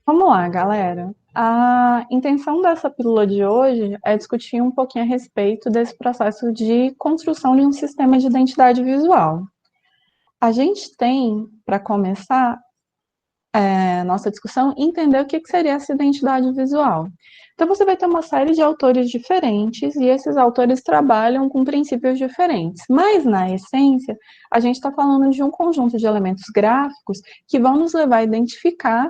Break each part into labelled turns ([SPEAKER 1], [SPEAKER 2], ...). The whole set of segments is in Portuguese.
[SPEAKER 1] Vamos lá, galera. A intenção dessa pílula de hoje é discutir um pouquinho a respeito desse processo de construção de um sistema de identidade visual. A gente tem, para começar nossa discussão, entender o que seria essa identidade visual. Então, você vai ter uma série de autores diferentes e esses autores trabalham com princípios diferentes, mas, na essência, a gente está falando de um conjunto de elementos gráficos que vão nos levar a identificar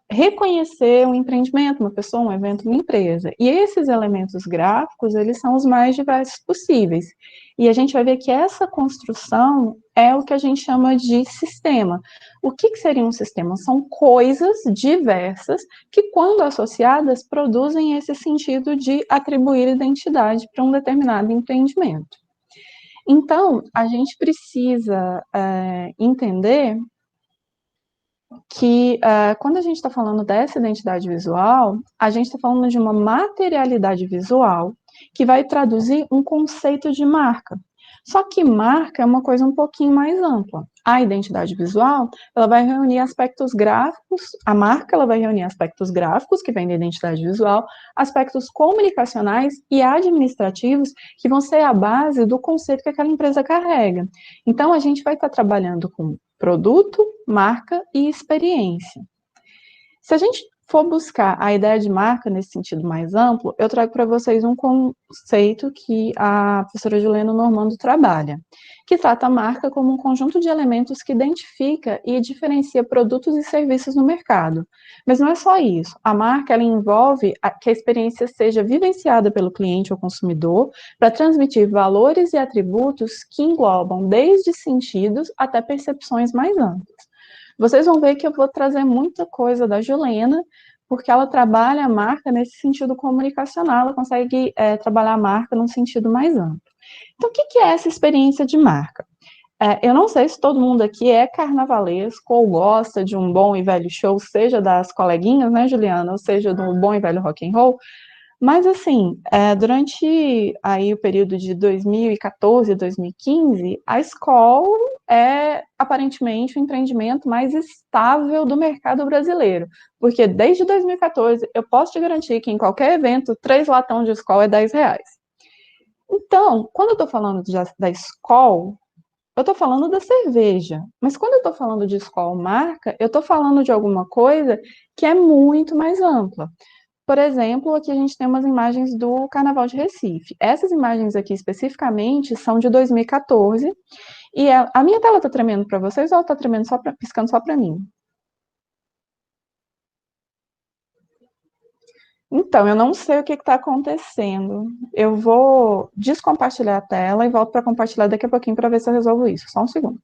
[SPEAKER 1] reconhecer um empreendimento, uma pessoa, um evento, uma empresa. E esses elementos gráficos, eles são os mais diversos possíveis. E a gente vai ver que essa construção é o que a gente chama de sistema. O que seria um sistema? São coisas diversas que, quando associadas, produzem esse sentido de atribuir identidade para um determinado empreendimento. Então, a gente precisa entender que quando a gente está falando dessa identidade visual, a gente está falando de uma materialidade visual que vai traduzir um conceito de marca. Só que marca é uma coisa um pouquinho mais ampla. A identidade visual, ela vai reunir aspectos gráficos, a marca ela vai reunir aspectos gráficos, que vem da identidade visual, aspectos comunicacionais e administrativos, que vão ser a base do conceito que aquela empresa carrega. Então, a gente vai estar trabalhando com produto, marca e experiência. Se a gente for buscar a ideia de marca nesse sentido mais amplo, eu trago para vocês um conceito que a professora Juliana Normando trabalha, que trata a marca como um conjunto de elementos que identifica e diferencia produtos e serviços no mercado. Mas não é só isso. A marca ela envolve que a experiência seja vivenciada pelo cliente ou consumidor para transmitir valores e atributos que englobam desde sentidos até percepções mais amplas. Vocês vão ver que eu vou trazer muita coisa da Juliana, porque ela trabalha a marca nesse sentido comunicacional, ela consegue trabalhar a marca num sentido mais amplo. Então, o que é essa experiência de marca? Eu não sei se todo mundo aqui é carnavalesco ou gosta de um bom e velho show, seja das coleguinhas, né, Juliana, ou seja, do bom e velho rock and roll, mas, assim, durante aí o período de 2014 e 2015, a Skol é aparentemente o empreendimento mais estável do mercado brasileiro, porque desde 2014 eu posso te garantir que em qualquer evento, 3 latão de Skol é R$ 10. Então, quando eu estou falando da Skol, eu estou falando da cerveja, mas quando eu estou falando de Skol marca, eu estou falando de alguma coisa que é muito mais ampla. Por exemplo, aqui a gente tem umas imagens do Carnaval de Recife. Essas imagens aqui especificamente são de 2014 e a minha tela está tremendo para vocês ou ela está tremendo piscando só para mim? Então, eu não sei o que está acontecendo. Eu vou descompartilhar a tela e volto para compartilhar daqui a pouquinho para ver se eu resolvo isso. Só um segundo.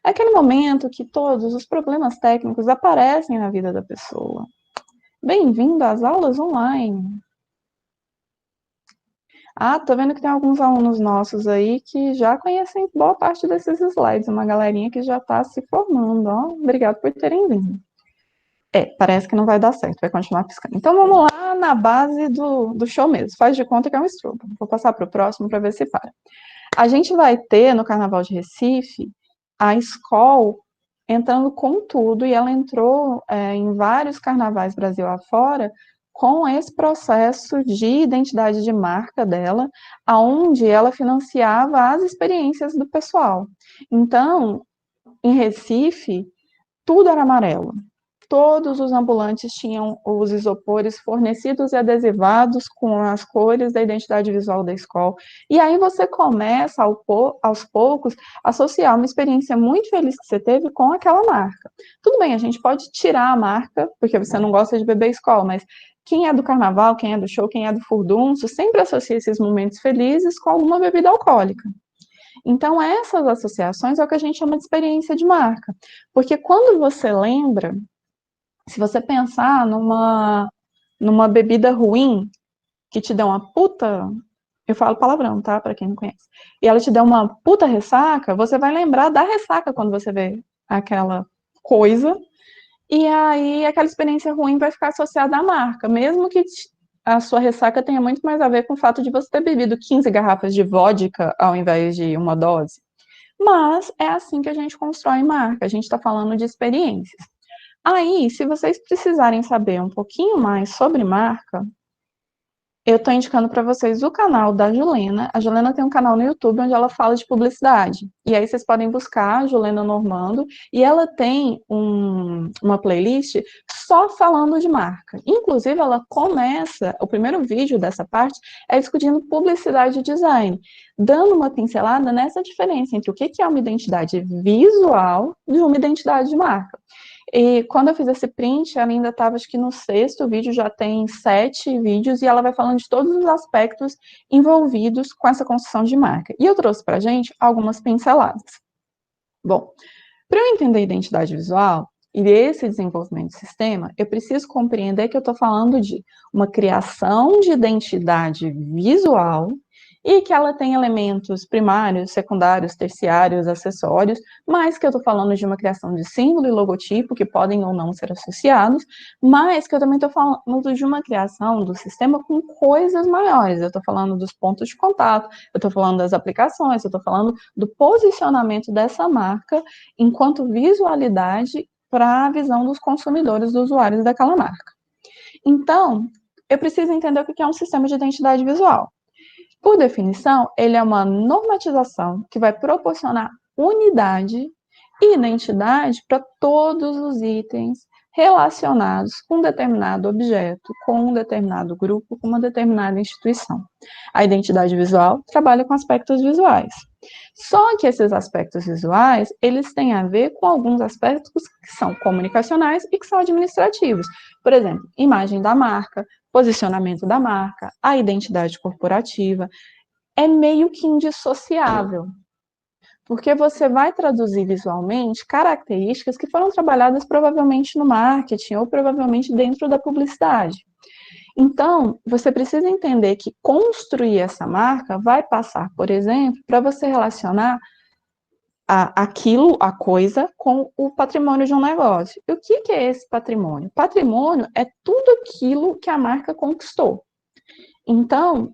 [SPEAKER 1] É aquele momento que todos os problemas técnicos aparecem na vida da pessoa. Bem-vindo às aulas online. Ah, tô vendo que tem alguns alunos nossos aí que já conhecem boa parte desses slides, uma galerinha que já está se formando, ó. Obrigado por terem vindo. Parece que não vai dar certo, vai continuar piscando. Então vamos lá na base do show mesmo. Faz de conta que é um strobo. Vou passar para o próximo para ver se para. A gente vai ter no Carnaval de Recife a Skol entrando com tudo, e ela entrou em vários carnavais Brasil afora com esse processo de identidade de marca dela, aonde ela financiava as experiências do pessoal. Então, em Recife, tudo era amarelo. Todos os ambulantes tinham os isopores fornecidos e adesivados com as cores da identidade visual da escola. E aí você começa, aos poucos, a associar uma experiência muito feliz que você teve com aquela marca. Tudo bem, a gente pode tirar a marca, porque você não gosta de beber escola, mas quem é do carnaval, quem é do show, quem é do furdunço, sempre associa esses momentos felizes com alguma bebida alcoólica. Então, essas associações é o que a gente chama de experiência de marca. Porque quando você lembra, se você pensar numa bebida ruim que te dá uma puta, eu falo palavrão, tá? Para quem não conhece. E ela te dá uma puta ressaca, você vai lembrar da ressaca quando você vê aquela coisa. E aí aquela experiência ruim vai ficar associada à marca, mesmo que a sua ressaca tenha muito mais a ver com o fato de você ter bebido 15 garrafas de vodka ao invés de uma dose. Mas é assim que a gente constrói marca, a gente está falando de experiências. Aí, se vocês precisarem saber um pouquinho mais sobre marca, eu estou indicando para vocês o canal da Julena. A Julena tem um canal no YouTube onde ela fala de publicidade. E aí vocês podem buscar a Julena Normando. E ela tem uma playlist só falando de marca. Inclusive, ela começa, o primeiro vídeo dessa parte é discutindo publicidade e design, dando uma pincelada nessa diferença entre o que é uma identidade visual de uma identidade de marca. E quando eu fiz esse print, ela ainda estava, acho que no 6º vídeo, já tem 7 vídeos, e ela vai falando de todos os aspectos envolvidos com essa construção de marca. E eu trouxe para a gente algumas pinceladas. Bom, para eu entender identidade visual e esse desenvolvimento de sistema, eu preciso compreender que eu estou falando de uma criação de identidade visual e que ela tem elementos primários, secundários, terciários, acessórios, mas que eu estou falando de uma criação de símbolo e logotipo que podem ou não ser associados, mas que eu também estou falando de uma criação do sistema com coisas maiores. Eu estou falando dos pontos de contato, eu estou falando das aplicações, eu estou falando do posicionamento dessa marca enquanto visualidade para a visão dos consumidores, dos usuários daquela marca. Então, eu preciso entender o que é um sistema de identidade visual. Por definição, ele é uma normatização que vai proporcionar unidade e identidade para todos os itens relacionados com um determinado objeto, com um determinado grupo, com uma determinada instituição. A identidade visual trabalha com aspectos visuais. Só que esses aspectos visuais, eles têm a ver com alguns aspectos que são comunicacionais e que são administrativos. Por exemplo, imagem da marca, posicionamento da marca, a identidade corporativa, é meio que indissociável, porque você vai traduzir visualmente características que foram trabalhadas provavelmente no marketing ou provavelmente dentro da publicidade. Então, você precisa entender que construir essa marca vai passar, por exemplo, para você relacionar a coisa com o patrimônio de um negócio. E o que é esse patrimônio? Patrimônio é tudo aquilo que a marca conquistou. Então,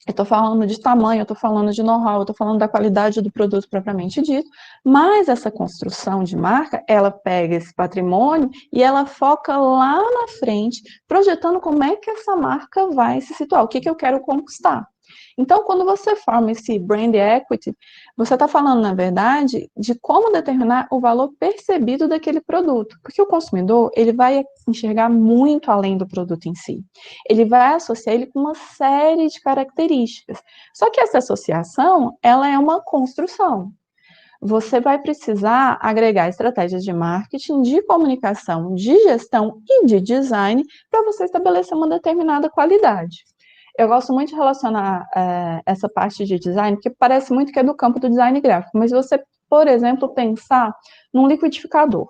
[SPEAKER 1] eu estou falando de tamanho, eu estou falando de know-how, eu estou falando da qualidade do produto propriamente dito, mas essa construção de marca, ela pega esse patrimônio e ela foca lá na frente, projetando como é que essa marca vai se situar, o que eu quero conquistar. Então, quando você forma esse brand equity, você está falando, na verdade, de como determinar o valor percebido daquele produto, porque o consumidor, ele vai enxergar muito além do produto em si. Ele vai associar ele com uma série de características. Só que essa associação, ela é uma construção. Você vai precisar agregar estratégias de marketing, de comunicação, de gestão e de design para você estabelecer uma determinada qualidade. Eu gosto muito de relacionar essa parte de design, porque parece muito que é do campo do design gráfico, mas você, por exemplo, pensar num liquidificador.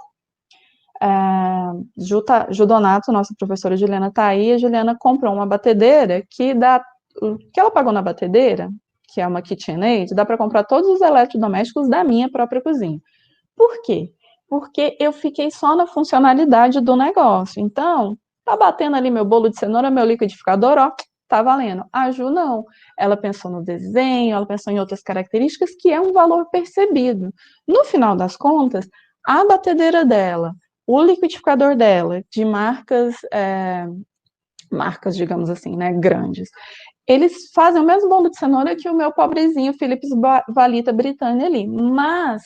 [SPEAKER 1] Ju Donato, nossa professora Juliana, está aí, a Juliana comprou uma batedeira que dá, o que ela pagou na batedeira, que é uma KitchenAid, dá para comprar todos os eletrodomésticos da minha própria cozinha. Por quê? Porque eu fiquei só na funcionalidade do negócio. Então, tá batendo ali meu bolo de cenoura, meu liquidificador, ó, tá valendo. A Ju não. Ela pensou no desenho, ela pensou em outras características que é um valor percebido. No final das contas, a batedeira dela, o liquidificador dela, de marcas, digamos assim, né, grandes, eles fazem o mesmo bolo de cenoura que o meu pobrezinho Philips Valita Britânia ali, mas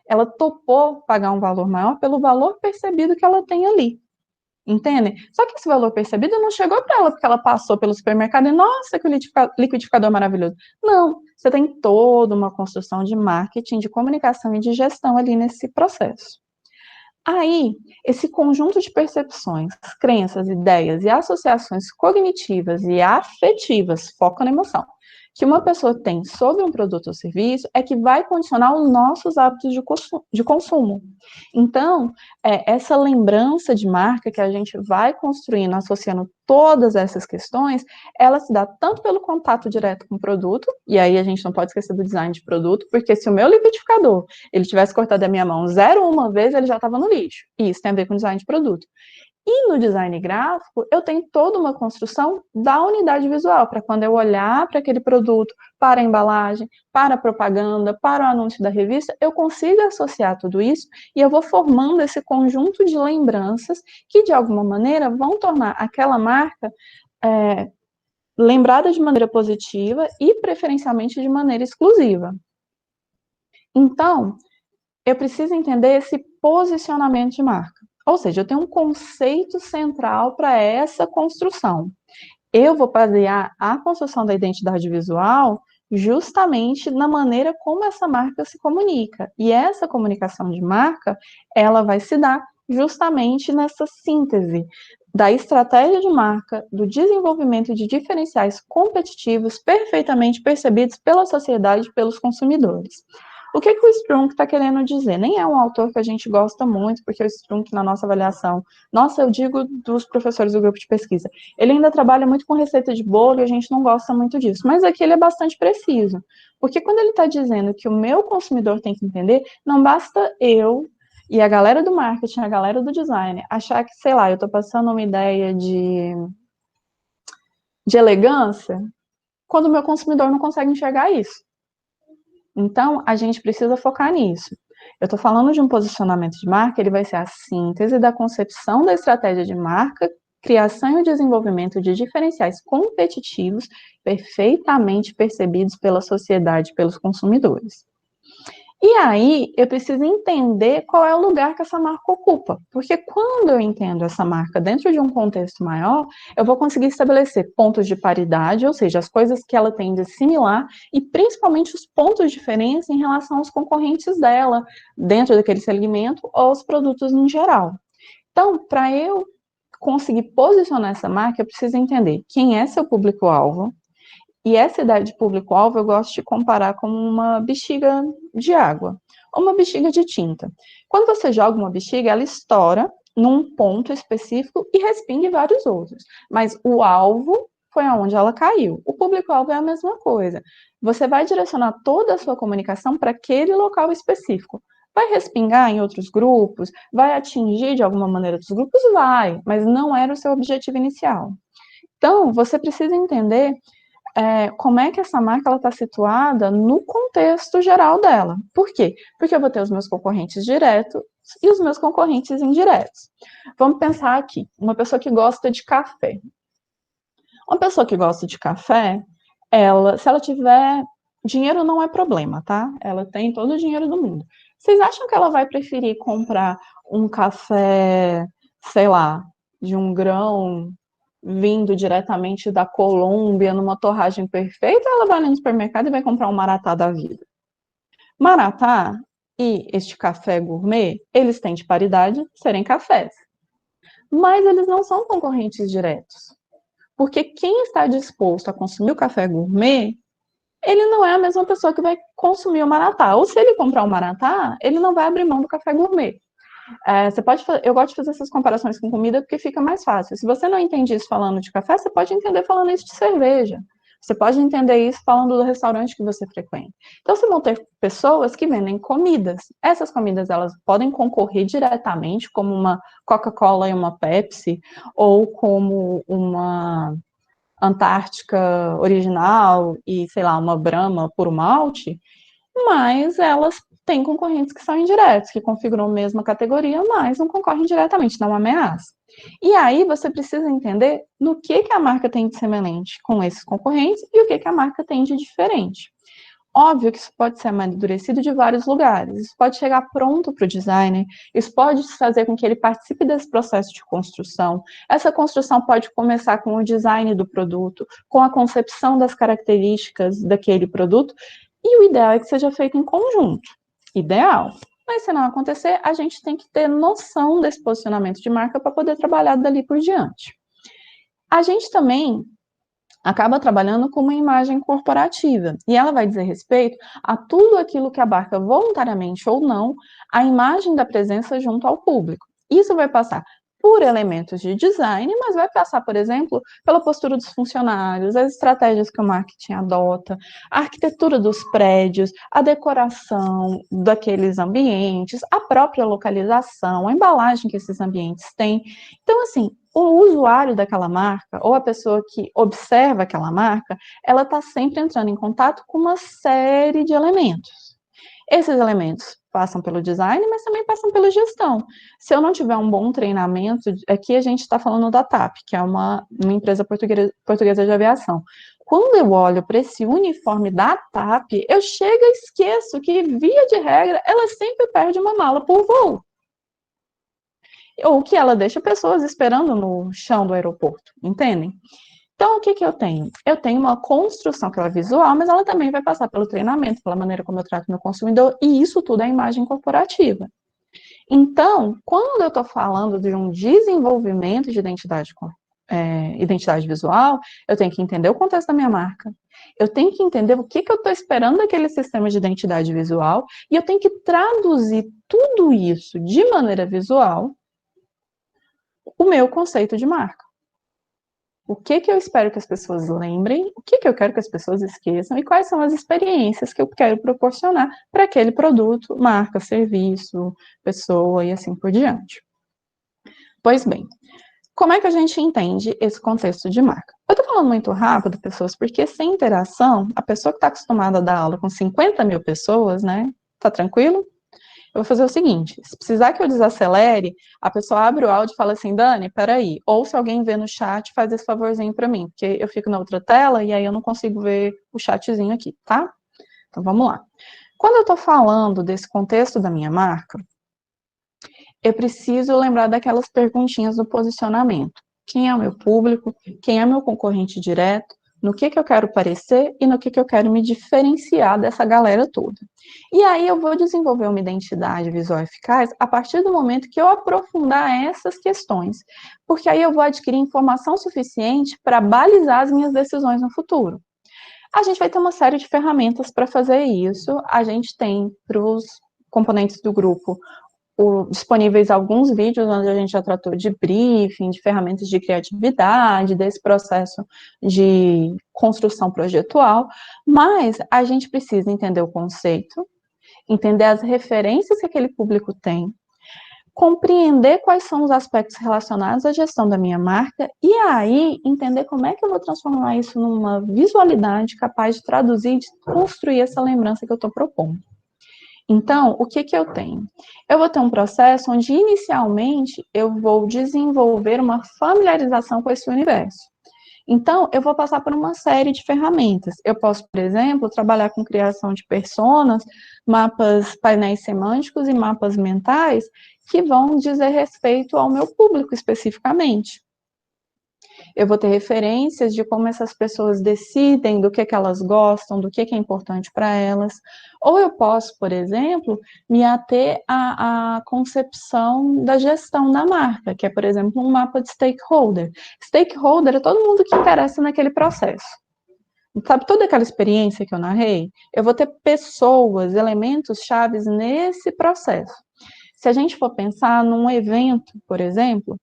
[SPEAKER 1] ela topou pagar um valor maior pelo valor percebido que ela tem ali. Entendem? Só que esse valor percebido não chegou para ela porque ela passou pelo supermercado e, nossa, que liquidificador maravilhoso. Não, você tem toda uma construção de marketing, de comunicação e de gestão ali nesse processo. Aí, esse conjunto de percepções, crenças, ideias e associações cognitivas e afetivas, foco na emoção, que uma pessoa tem sobre um produto ou serviço é que vai condicionar os nossos hábitos de consumo. Então, essa lembrança de marca que a gente vai construindo, associando todas essas questões, ela se dá tanto pelo contato direto com o produto, e aí a gente não pode esquecer do design de produto, porque se o meu liquidificador, ele tivesse cortado a minha mão 0,1 vez, ele já estava no lixo. E isso tem a ver com design de produto. E no design gráfico, eu tenho toda uma construção da unidade visual, para quando eu olhar para aquele produto, para a embalagem, para a propaganda, para o anúncio da revista, eu consigo associar tudo isso e eu vou formando esse conjunto de lembranças que, de alguma maneira, vão tornar aquela marca lembrada de maneira positiva e, preferencialmente, de maneira exclusiva. Então, eu preciso entender esse posicionamento de marca. Ou seja, eu tenho um conceito central para essa construção. Eu vou basear a construção da identidade visual justamente na maneira como essa marca se comunica. E essa comunicação de marca, ela vai se dar justamente nessa síntese da estratégia de marca, do desenvolvimento de diferenciais competitivos perfeitamente percebidos pela sociedade e pelos consumidores. O que o Strunk está querendo dizer? Nem é um autor que a gente gosta muito, porque o Strunk, na nossa avaliação, nossa, eu digo dos professores do grupo de pesquisa, ele ainda trabalha muito com receita de bolo e a gente não gosta muito disso, mas aqui ele é bastante preciso, porque quando ele está dizendo que o meu consumidor tem que entender, não basta eu e a galera do marketing, a galera do design, achar que, sei lá, eu estou passando uma ideia de elegância, quando o meu consumidor não consegue enxergar isso. Então, a gente precisa focar nisso. Eu estou falando de um posicionamento de marca, ele vai ser a síntese da concepção da estratégia de marca, criação e desenvolvimento de diferenciais competitivos perfeitamente percebidos pela sociedade, pelos consumidores. E aí, eu preciso entender qual é o lugar que essa marca ocupa, porque quando eu entendo essa marca dentro de um contexto maior, eu vou conseguir estabelecer pontos de paridade, ou seja, as coisas que ela tem de similar, e principalmente os pontos diferentes em relação aos concorrentes dela, dentro daquele segmento, ou aos produtos em geral. Então, para eu conseguir posicionar essa marca, eu preciso entender quem é seu público-alvo, e essa ideia de público-alvo eu gosto de comparar com uma bexiga de água, ou uma bexiga de tinta. Quando você joga uma bexiga, ela estoura num ponto específico e respinga em vários outros. Mas o alvo foi aonde ela caiu. O público-alvo é a mesma coisa. Você vai direcionar toda a sua comunicação para aquele local específico. Vai respingar em outros grupos? Vai atingir de alguma maneira outros grupos? Vai, mas não era o seu objetivo inicial. Então, você precisa entender como é que essa marca está situada no contexto geral dela. Por quê? Porque eu vou ter os meus concorrentes diretos e os meus concorrentes indiretos. Vamos pensar aqui, uma pessoa que gosta de café. Uma pessoa que gosta de café, se ela tiver dinheiro não é problema, tá? Ela tem todo o dinheiro do mundo. Vocês acham que ela vai preferir comprar um café, sei lá, de um grão vindo diretamente da Colômbia, numa torragem perfeita, ela vai ali no supermercado e vai comprar um maratá da vida? Maratá e este café gourmet, eles têm de paridade serem cafés. Mas eles não são concorrentes diretos. Porque quem está disposto a consumir o café gourmet, ele não é a mesma pessoa que vai consumir o maratá. Ou se ele comprar o maratá, ele não vai abrir mão do café gourmet. Eu gosto de fazer essas comparações com comida porque fica mais fácil. Se você não entende isso falando de café, você pode entender falando isso de cerveja. Você pode entender isso falando do restaurante que você frequenta. Então, você vão ter pessoas que vendem comidas. Essas comidas, elas podem concorrer diretamente, como uma Coca-Cola e uma Pepsi, ou como uma Antártica original e, sei lá, uma Brahma por malte, mas elas têm concorrentes que são indiretos, que configuram a mesma categoria, mas não concorrem diretamente, não ameaça. E aí você precisa entender no que a marca tem de semelhante com esses concorrentes e o que a marca tem de diferente. Óbvio que isso pode ser amadurecido de vários lugares, isso pode chegar pronto para o designer, isso pode fazer com que ele participe desse processo de construção. Essa construção pode começar com o design do produto, com a concepção das características daquele produto, e o ideal é que seja feito em conjunto. Ideal. Mas se não acontecer, a gente tem que ter noção desse posicionamento de marca para poder trabalhar dali por diante. A gente também acaba trabalhando com uma imagem corporativa, e ela vai dizer respeito a tudo aquilo que abarca voluntariamente ou não a imagem da presença junto ao público. Isso vai passar por elementos de design, mas vai passar, por exemplo, pela postura dos funcionários, as estratégias que o marketing adota, a arquitetura dos prédios, a decoração daqueles ambientes, a própria localização, a embalagem que esses ambientes têm. Então, assim, o usuário daquela marca, ou a pessoa que observa aquela marca, ela está sempre entrando em contato com uma série de elementos. Esses elementos passam pelo design, mas também passam pela gestão. Se eu não tiver um bom treinamento, aqui a gente está falando da TAP, que é uma empresa portuguesa de aviação. Quando eu olho para esse uniforme da TAP, eu chego e esqueço que, via de regra, ela sempre perde uma mala por voo. Ou que ela deixa pessoas esperando no chão do aeroporto, entendem? Então, o que eu tenho? Eu tenho uma construção que ela é visual, mas ela também vai passar pelo treinamento, pela maneira como eu trato meu consumidor, e isso tudo é imagem corporativa. Então, quando eu estou falando de um desenvolvimento de identidade visual, eu tenho que entender o contexto da minha marca, eu tenho que entender o que eu estou esperando daquele sistema de identidade visual, e eu tenho que traduzir tudo isso de maneira visual, o meu conceito de marca. O que eu espero que as pessoas lembrem, o que eu quero que as pessoas esqueçam e quais são as experiências que eu quero proporcionar para aquele produto, marca, serviço, pessoa e assim por diante. Pois bem, como é que a gente entende esse contexto de marca? Eu estou falando muito rápido, pessoas, porque sem interação, a pessoa que está acostumada a dar aula com 50 mil pessoas, né, tá tranquilo? Eu vou fazer o seguinte, se precisar que eu desacelere, a pessoa abre o áudio e fala assim, Dani, peraí, ou se alguém vê no chat, faz esse favorzinho para mim, porque eu fico na outra tela e aí eu não consigo ver o chatzinho aqui, tá? Então vamos lá. Quando eu estou falando desse contexto da minha marca, eu preciso lembrar daquelas perguntinhas do posicionamento. Quem é o meu público? Quem é meu concorrente direto? No que eu quero parecer e no que eu quero me diferenciar dessa galera toda. E aí eu vou desenvolver uma identidade visual eficaz a partir do momento que eu aprofundar essas questões, porque aí eu vou adquirir informação suficiente para balizar as minhas decisões no futuro. A gente vai ter uma série de ferramentas para fazer isso. A gente tem para os componentes do grupo disponíveis alguns vídeos onde a gente já tratou de briefing, de ferramentas de criatividade, desse processo de construção projetual, mas a gente precisa entender o conceito, entender as referências que aquele público tem, compreender quais são os aspectos relacionados à gestão da minha marca e aí entender como é que eu vou transformar isso numa visualidade capaz de traduzir, de construir essa lembrança que eu estou propondo. Então, o que eu tenho? Eu vou ter um processo onde, inicialmente, eu vou desenvolver uma familiarização com esse universo. Então, eu vou passar por uma série de ferramentas. Eu posso, por exemplo, trabalhar com criação de personas, mapas, painéis semânticos e mapas mentais que vão dizer respeito ao meu público especificamente. Eu vou ter referências de como essas pessoas decidem, do que elas gostam, do que é importante para elas. Ou eu posso, por exemplo, me ater à concepção da gestão da marca, que é, por exemplo, um mapa de stakeholder. Stakeholder é todo mundo que interessa naquele processo. Sabe toda aquela experiência que eu narrei? Eu vou ter pessoas, elementos chaves nesse processo. Se a gente for pensar num evento, por exemplo,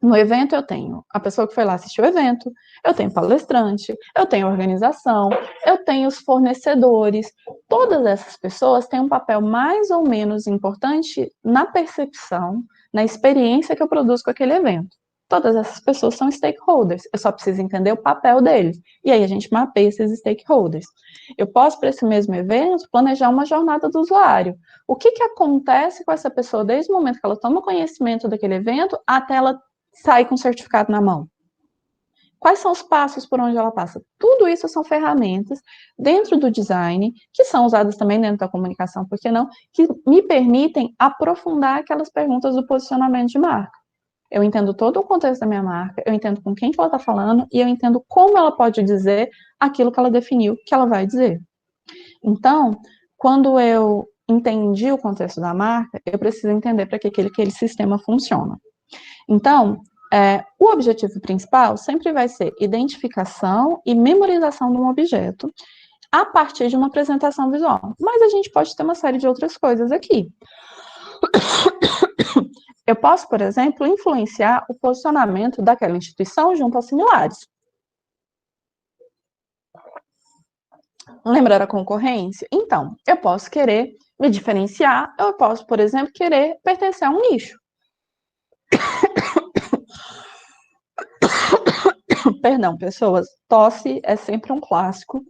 [SPEAKER 1] no evento eu tenho a pessoa que foi lá assistir o evento, eu tenho palestrante, eu tenho organização, eu tenho os fornecedores. Todas essas pessoas têm um papel mais ou menos importante na percepção, na experiência que eu produzo com aquele evento. Todas essas pessoas são stakeholders, eu só preciso entender o papel deles. E aí a gente mapeia esses stakeholders. Eu posso, para esse mesmo evento, planejar uma jornada do usuário. O que acontece com essa pessoa desde o momento que ela toma conhecimento daquele evento até ela sair com o certificado na mão? Quais são os passos por onde ela passa? Tudo isso são ferramentas dentro do design, que são usadas também dentro da comunicação, por que não? Que me permitem aprofundar aquelas perguntas do posicionamento de marca. Eu entendo todo o contexto da minha marca, eu entendo com quem que ela está falando e eu entendo como ela pode dizer aquilo que ela definiu que ela vai dizer. Então, quando eu entendi o contexto da marca, eu preciso entender para que aquele sistema funciona. Então, o objetivo principal sempre vai ser identificação e memorização de um objeto a partir de uma apresentação visual. Mas a gente pode ter uma série de outras coisas aqui. Eu posso, por exemplo, influenciar o posicionamento daquela instituição junto aos similares. Lembrar a concorrência? Então, eu posso querer me diferenciar, eu posso, por exemplo, querer pertencer a um nicho. Perdão, pessoas, tosse é sempre um clássico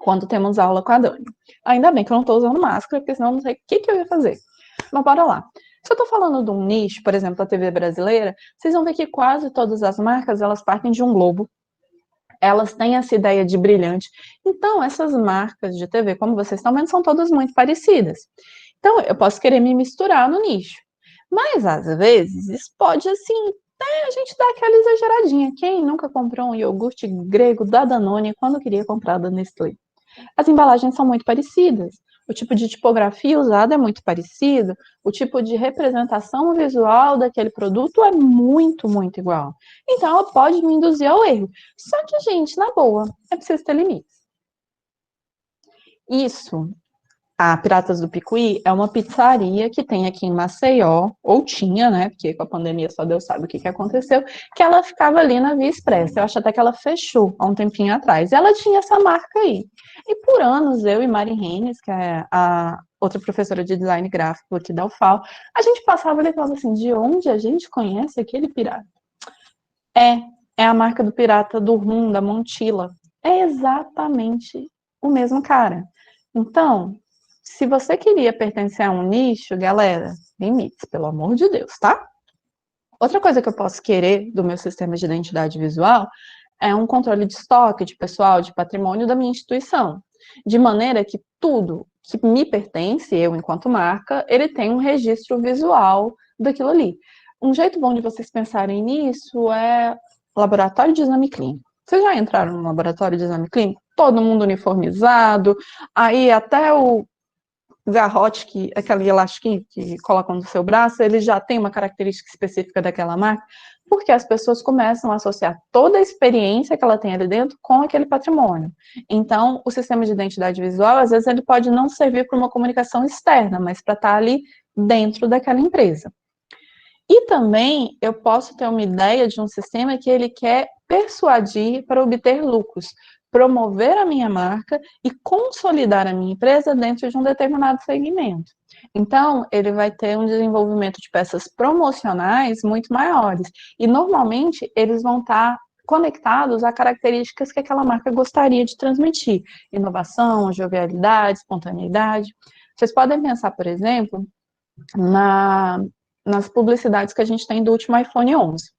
[SPEAKER 1] quando temos aula com a Dani. Ainda bem que eu não estou usando máscara, porque senão eu não sei o que eu ia fazer. Mas bora lá. Se eu estou falando de um nicho, por exemplo, da TV brasileira, vocês vão ver que quase todas as marcas, elas partem de um globo. Elas têm essa ideia de brilhante. Então, essas marcas de TV, como vocês estão vendo, são todas muito parecidas. Então, eu posso querer me misturar no nicho. Mas, às vezes, isso pode, assim, a gente dá aquela exageradinha. Quem nunca comprou um iogurte grego da Danone quando queria comprar da Nestlé? As embalagens são muito parecidas. O tipo de tipografia usada é muito parecido. O tipo de representação visual daquele produto é muito, muito igual. Então, ela pode me induzir ao erro. Só que, gente, na boa, é preciso ter limites. Isso, a Piratas do Picuí é uma pizzaria que tem aqui em Maceió, ou tinha, né? Porque com a pandemia só Deus sabe o que aconteceu, que ela ficava ali na Via Expressa. Eu acho até que ela fechou há um tempinho atrás. E ela tinha essa marca aí. E por anos, eu e Mari Renes, que é a outra professora de design gráfico aqui da UFAL, a gente passava e falava assim, de onde a gente conhece aquele pirata? É a marca do pirata do Rum, da Montila. É exatamente o mesmo cara. Então, se você queria pertencer a um nicho, galera, limites, pelo amor de Deus, tá? Outra coisa que eu posso querer do meu sistema de identidade visual é um controle de estoque, de pessoal, de patrimônio da minha instituição, de maneira que tudo que me pertence, eu enquanto marca, ele tem um registro visual daquilo ali. Um jeito bom de vocês pensarem nisso é laboratório de exame clínico. Vocês já entraram no laboratório de exame clínico? Todo mundo uniformizado, aí até o garrote, aquele elastiquinho que colocam no seu braço, ele já tem uma característica específica daquela marca, porque as pessoas começam a associar toda a experiência que ela tem ali dentro com aquele patrimônio. Então, o sistema de identidade visual, às vezes, ele pode não servir para uma comunicação externa, mas para estar ali dentro daquela empresa. E também eu posso ter uma ideia de um sistema que ele quer persuadir para obter lucros, promover a minha marca e consolidar a minha empresa dentro de um determinado segmento. Então, ele vai ter um desenvolvimento de peças promocionais muito maiores. E, normalmente, eles vão estar conectados a características que aquela marca gostaria de transmitir. Inovação, jovialidade, espontaneidade. Vocês podem pensar, por exemplo, nas publicidades que a gente tem do último iPhone 11.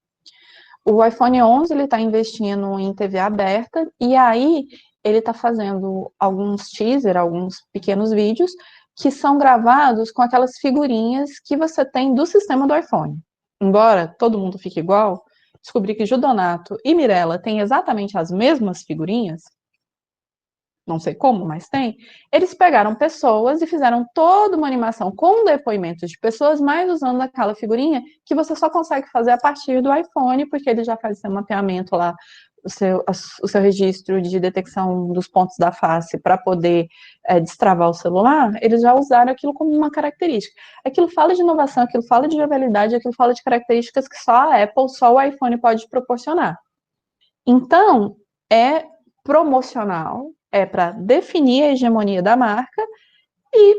[SPEAKER 1] O iPhone 11 ele está investindo em TV aberta e aí ele está fazendo alguns teaser, alguns pequenos vídeos que são gravados com aquelas figurinhas que você tem do sistema do iPhone. Embora todo mundo fique igual, descobri que Judonato e Mirella têm exatamente as mesmas figurinhas, não sei como, mas tem, eles pegaram pessoas e fizeram toda uma animação com depoimentos de pessoas, mas usando aquela figurinha que você só consegue fazer a partir do iPhone, porque ele já faz seu mapeamento lá, o seu registro de detecção dos pontos da face para poder destravar o celular, eles já usaram aquilo como uma característica. Aquilo fala de inovação, aquilo fala de jogabilidade, aquilo fala de características que só a Apple, só o iPhone pode proporcionar. Então, é promocional, é para definir a hegemonia da marca e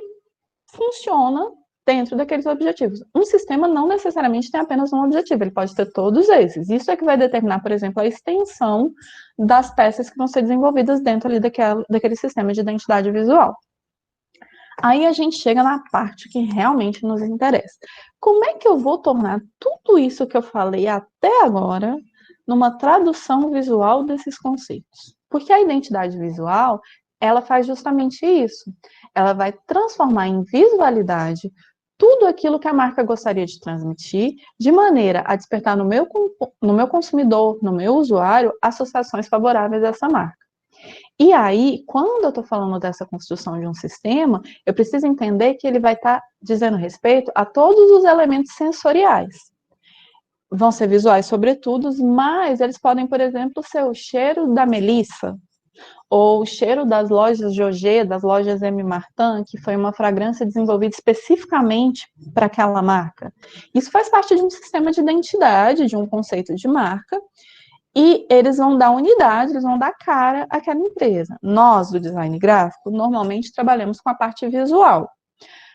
[SPEAKER 1] funciona dentro daqueles objetivos. Um sistema não necessariamente tem apenas um objetivo, ele pode ter todos esses. Isso é que vai determinar, por exemplo, a extensão das peças que vão ser desenvolvidas dentro ali daquele sistema de identidade visual. Aí a gente chega na parte que realmente nos interessa. Como é que eu vou tornar tudo isso que eu falei até agora numa tradução visual desses conceitos? Porque a identidade visual, ela faz justamente isso. Ela vai transformar em visualidade tudo aquilo que a marca gostaria de transmitir, de maneira a despertar no meu consumidor, no meu usuário, associações favoráveis a essa marca. E aí, quando eu estou falando dessa construção de um sistema, eu preciso entender que ele vai estar dizendo respeito a todos os elementos sensoriais. Vão ser visuais, sobretudo, mas eles podem, por exemplo, ser o cheiro da melissa, ou o cheiro das lojas Jogé, das lojas M. Martin, que foi uma fragrância desenvolvida especificamente para aquela marca. Isso faz parte de um sistema de identidade, de um conceito de marca, e eles vão dar unidade, eles vão dar cara àquela empresa. Nós, do design gráfico, normalmente trabalhamos com a parte visual.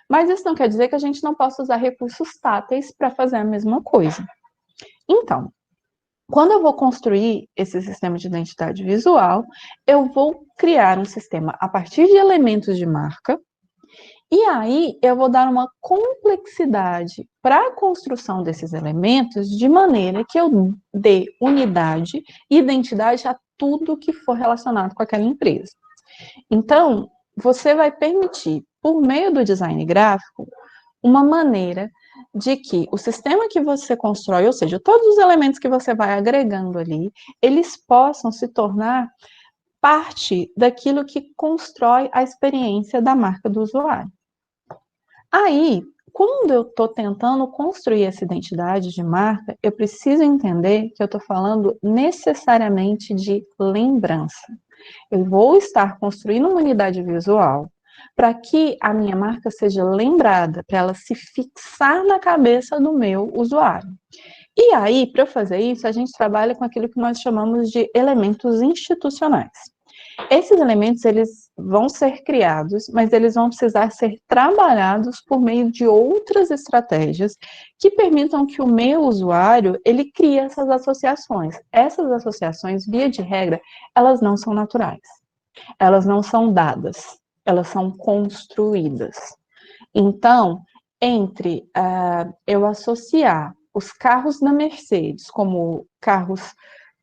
[SPEAKER 1] Mas isso não quer dizer que a gente não possa usar recursos táteis para fazer a mesma coisa. Então, quando eu vou construir esse sistema de identidade visual, eu vou criar um sistema a partir de elementos de marca, e aí eu vou dar uma complexidade para a construção desses elementos, de maneira que eu dê unidade e identidade a tudo que for relacionado com aquela empresa. Então, você vai permitir, por meio do design gráfico, uma maneira de que o sistema que você constrói, ou seja, todos os elementos que você vai agregando ali, eles possam se tornar parte daquilo que constrói a experiência da marca do usuário. Aí, quando eu estou tentando construir essa identidade de marca, eu preciso entender que eu estou falando necessariamente de lembrança. Eu vou estar construindo uma unidade visual para que a minha marca seja lembrada, para ela se fixar na cabeça do meu usuário. E aí, para eu fazer isso, a gente trabalha com aquilo que nós chamamos de elementos institucionais. Esses elementos, eles vão ser criados, mas eles vão precisar ser trabalhados por meio de outras estratégias que permitam que o meu usuário, ele crie essas associações. Essas associações, via de regra, elas não são naturais. Elas não são dadas, elas são construídas. Então, entre eu associar os carros da Mercedes como carros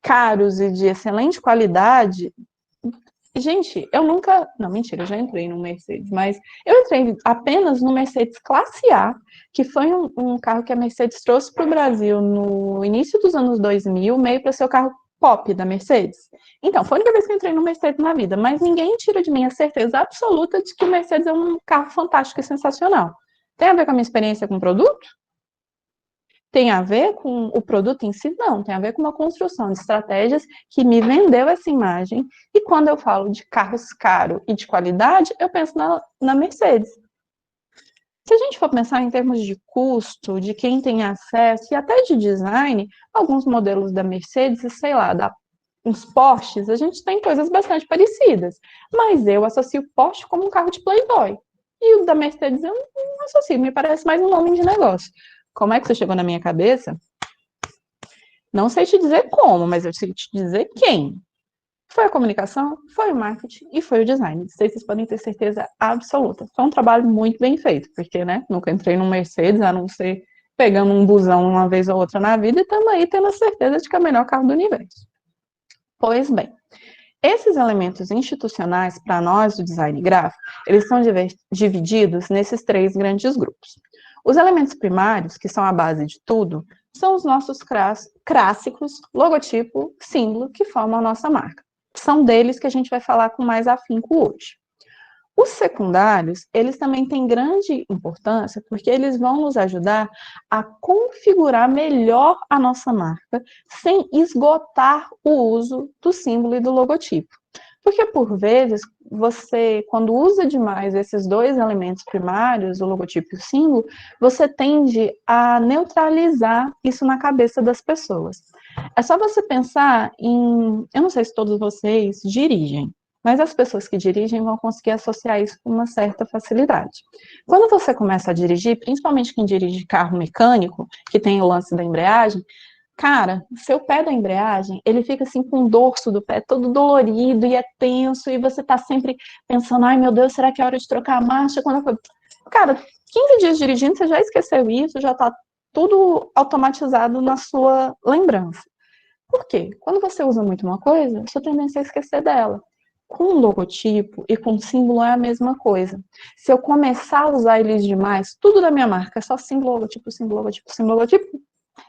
[SPEAKER 1] caros e de excelente qualidade. Gente, eu nunca. Não, mentira, eu já entrei no Mercedes, mas eu entrei apenas no Mercedes Classe A, que foi um carro que a Mercedes trouxe para o Brasil no início dos anos 2000, meio para ser o carro pop da Mercedes. Então, foi a única vez que eu entrei no Mercedes na vida, mas ninguém tira de mim a certeza absoluta de que o Mercedes é um carro fantástico e sensacional. Tem a ver com a minha experiência com o produto? Tem a ver com o produto em si? Não, tem a ver com uma construção de estratégias que me vendeu essa imagem. E quando eu falo de carros caros e de qualidade, eu penso na Mercedes. Se a gente for pensar em termos de custo, de quem tem acesso e até de design, alguns modelos da Mercedes, sei lá, uns Porsches, a gente tem coisas bastante parecidas. Mas eu associo o Porsche como um carro de Playboy. E o da Mercedes eu não associo, me parece mais um nome de negócio. Como é que isso chegou na minha cabeça? Não sei te dizer como, mas eu sei te dizer quem. Foi a comunicação, foi o marketing e foi o design. Vocês podem ter certeza absoluta. Foi um trabalho muito bem feito, porque, né, nunca entrei num Mercedes, a não ser pegando um busão uma vez ou outra na vida e estamos aí tendo a certeza de que é o melhor carro do universo. Pois bem, esses elementos institucionais, para nós do design gráfico, eles são divididos nesses três grandes grupos. Os elementos primários, que são a base de tudo, são os nossos clássicos, logotipo, símbolo, que formam a nossa marca. São deles que a gente vai falar com mais afinco hoje. Os secundários, eles também têm grande importância, porque eles vão nos ajudar a configurar melhor a nossa marca, sem esgotar o uso do símbolo e do logotipo. Porque, por vezes, você, quando usa demais esses dois elementos primários, o logotipo e o símbolo, você tende a neutralizar isso na cabeça das pessoas. É só você pensar em... Eu não sei se todos vocês dirigem, mas as pessoas que dirigem vão conseguir associar isso com uma certa facilidade. Quando você começa a dirigir, principalmente quem dirige carro mecânico, que tem o lance da embreagem, cara, seu pé da embreagem, ele fica assim com o dorso do pé todo dolorido e é tenso, e você tá sempre pensando, ai meu Deus, será que é hora de trocar a marcha? Cara, 15 dias dirigindo, você já esqueceu isso, já tá tudo automatizado na sua lembrança. Por quê? Quando você usa muito uma coisa, sua tendência é esquecer dela. Com logotipo e com símbolo é a mesma coisa. Se eu começar a usar eles demais, tudo da minha marca é só símbolo, logotipo, símbolo, logotipo, símbolo, logotipo,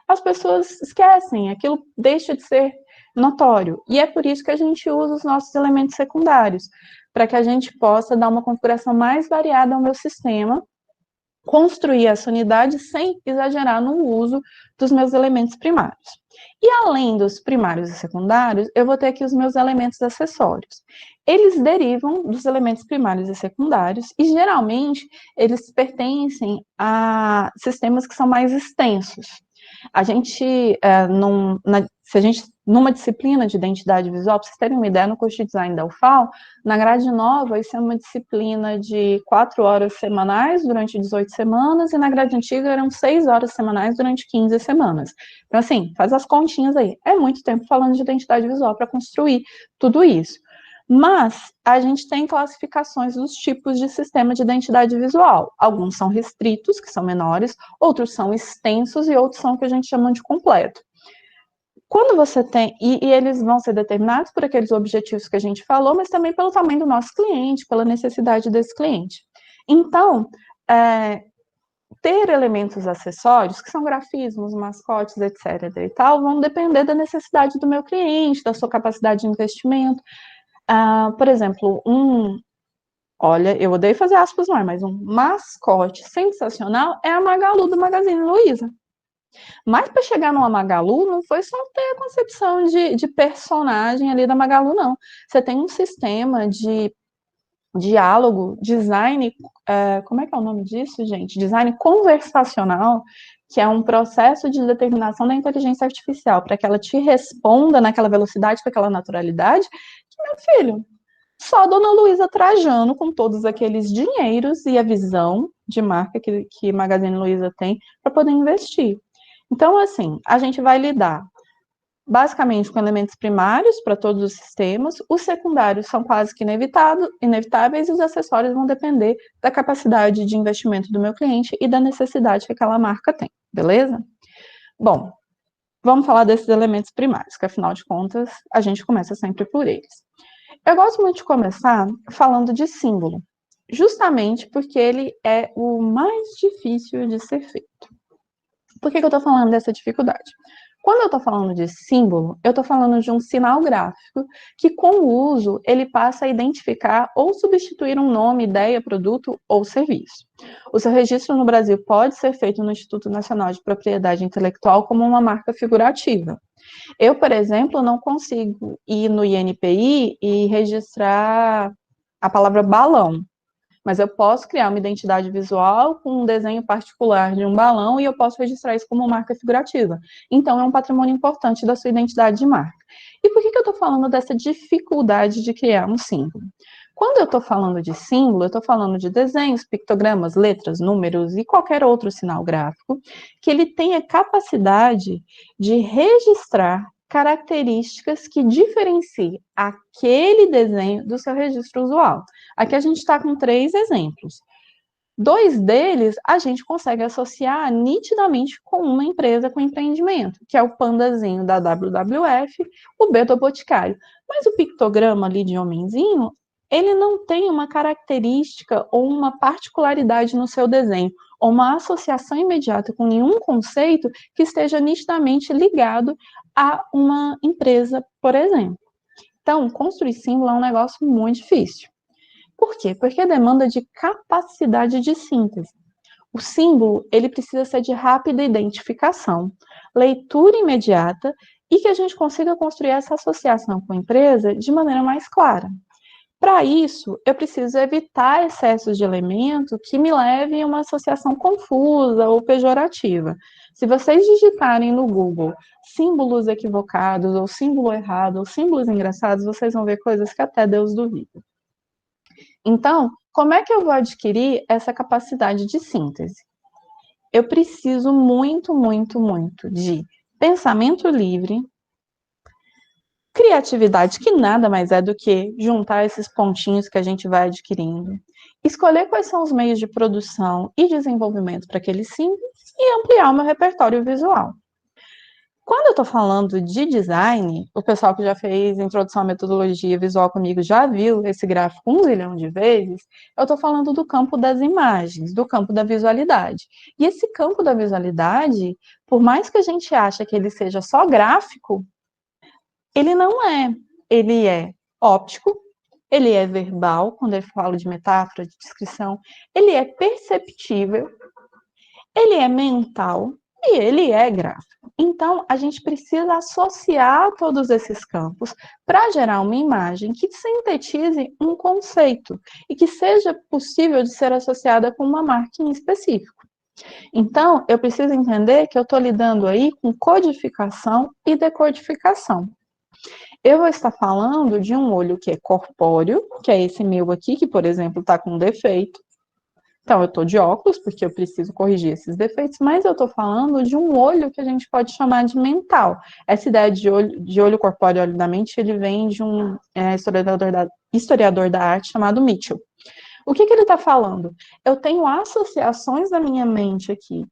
[SPEAKER 1] as pessoas esquecem, aquilo deixa de ser notório. E é por isso que a gente usa os nossos elementos secundários, para que a gente possa dar uma configuração mais variada ao meu sistema construir essa unidade sem exagerar no uso dos meus elementos primários. E além dos primários e secundários, eu vou ter aqui os meus elementos acessórios. Eles derivam dos elementos primários e secundários e geralmente eles pertencem a sistemas que são mais extensos. A gente, se a gente, numa disciplina de identidade visual, para vocês terem uma ideia, no curso de design da UFAL, na grade nova, isso é uma disciplina de 4 horas semanais durante 18 semanas, e na grade antiga eram 6 horas semanais durante 15 semanas. Então, assim, faz as continhas aí. É muito tempo falando de identidade visual para construir tudo isso. Mas a gente tem classificações dos tipos de sistema de identidade visual. Alguns são restritos, que são menores, outros são extensos e outros são o que a gente chama de completo. Quando você tem, e eles vão ser determinados por aqueles objetivos que a gente falou, mas também pelo tamanho do nosso cliente, pela necessidade desse cliente. Então, ter elementos acessórios, que são grafismos, mascotes, etc. e tal, vão depender da necessidade do meu cliente, da sua capacidade de investimento. Por exemplo, olha, eu odeio fazer aspas no ar, mas um mascote sensacional é a Magalu do Magazine Luiza. Mas para chegar numa Magalu, não foi só ter a concepção de personagem ali da Magalu, não. Você tem um sistema de diálogo, design, como é que é o nome disso, gente? Design conversacional, que é um processo de determinação da inteligência artificial, para que ela te responda naquela velocidade, com aquela naturalidade, que, meu filho, só a Dona Luiza Trajano, com todos aqueles dinheiros e a visão de marca que Magazine Luiza tem, para poder investir. Então, assim, a gente vai lidar basicamente com elementos primários para todos os sistemas, os secundários são quase que inevitáveis e os acessórios vão depender da capacidade de investimento do meu cliente e da necessidade que aquela marca tem, beleza? Bom, vamos falar desses elementos primários, que afinal de contas a gente começa sempre por eles. Eu gosto muito de começar falando de símbolo, justamente porque ele é o mais difícil de ser feito. Por que eu estou falando dessa dificuldade? Quando eu estou falando de símbolo, eu estou falando de um sinal gráfico que, com o uso, ele passa a identificar ou substituir um nome, ideia, produto ou serviço. O seu registro no Brasil pode ser feito no Instituto Nacional de Propriedade Intelectual como uma marca figurativa. Eu, por exemplo, não consigo ir no INPI e registrar a palavra balão, mas eu posso criar uma identidade visual com um desenho particular de um balão e eu posso registrar isso como marca figurativa. Então, é um patrimônio importante da sua identidade de marca. E por que eu estou falando dessa dificuldade de criar um símbolo? Quando eu estou falando de símbolo, eu estou falando de desenhos, pictogramas, letras, números e qualquer outro sinal gráfico que ele tenha capacidade de registrar características que diferenciem aquele desenho do seu registro usual. Aqui a gente está com 3 exemplos. 2 deles a gente consegue associar nitidamente com uma empresa com empreendimento, que é o pandazinho da WWF, o B do Boticário. Mas o pictograma ali de homenzinho, ele não tem uma característica ou uma particularidade no seu desenho, ou uma associação imediata com nenhum conceito que esteja nitidamente ligado a uma empresa, por exemplo. Então, construir símbolo é um negócio muito difícil. Por quê? Porque demanda de capacidade de síntese. O símbolo, ele precisa ser de rápida identificação, leitura imediata e que a gente consiga construir essa associação com a empresa de maneira mais clara. Para isso, eu preciso evitar excessos de elemento que me levem a uma associação confusa ou pejorativa. Se vocês digitarem no Google símbolos equivocados, ou símbolo errado, ou símbolos engraçados, vocês vão ver coisas que até Deus duvida. Então, como é que eu vou adquirir essa capacidade de síntese? Eu preciso muito, muito, muito de pensamento livre, criatividade, que nada mais é do que juntar esses pontinhos que a gente vai adquirindo, escolher quais são os meios de produção e desenvolvimento para aquele símbolo e ampliar o meu repertório visual. Quando eu estou falando de design, o pessoal que já fez introdução à metodologia visual comigo já viu esse gráfico 1 zilhão de vezes, eu estou falando do campo das imagens, do campo da visualidade. E esse campo da visualidade, por mais que a gente ache que ele seja só gráfico, ele não é. Ele é óptico, ele é verbal, quando eu falo de metáfora, de descrição, ele é perceptível, ele é mental e ele é gráfico. Então, a gente precisa associar todos esses campos para gerar uma imagem que sintetize um conceito e que seja possível de ser associada com uma marca em específico. Então, eu preciso entender que eu estou lidando aí com codificação e decodificação. Eu vou estar falando de um olho que é corpóreo, que é esse meu aqui, que, por exemplo, está com defeito. Então, eu estou de óculos, porque eu preciso corrigir esses defeitos, mas eu estou falando de um olho que a gente pode chamar de mental. Essa ideia de olho corpóreo e olho da mente, ele vem de um historiador da arte chamado Mitchell. O que ele está falando? Eu tenho associações da minha mente aqui.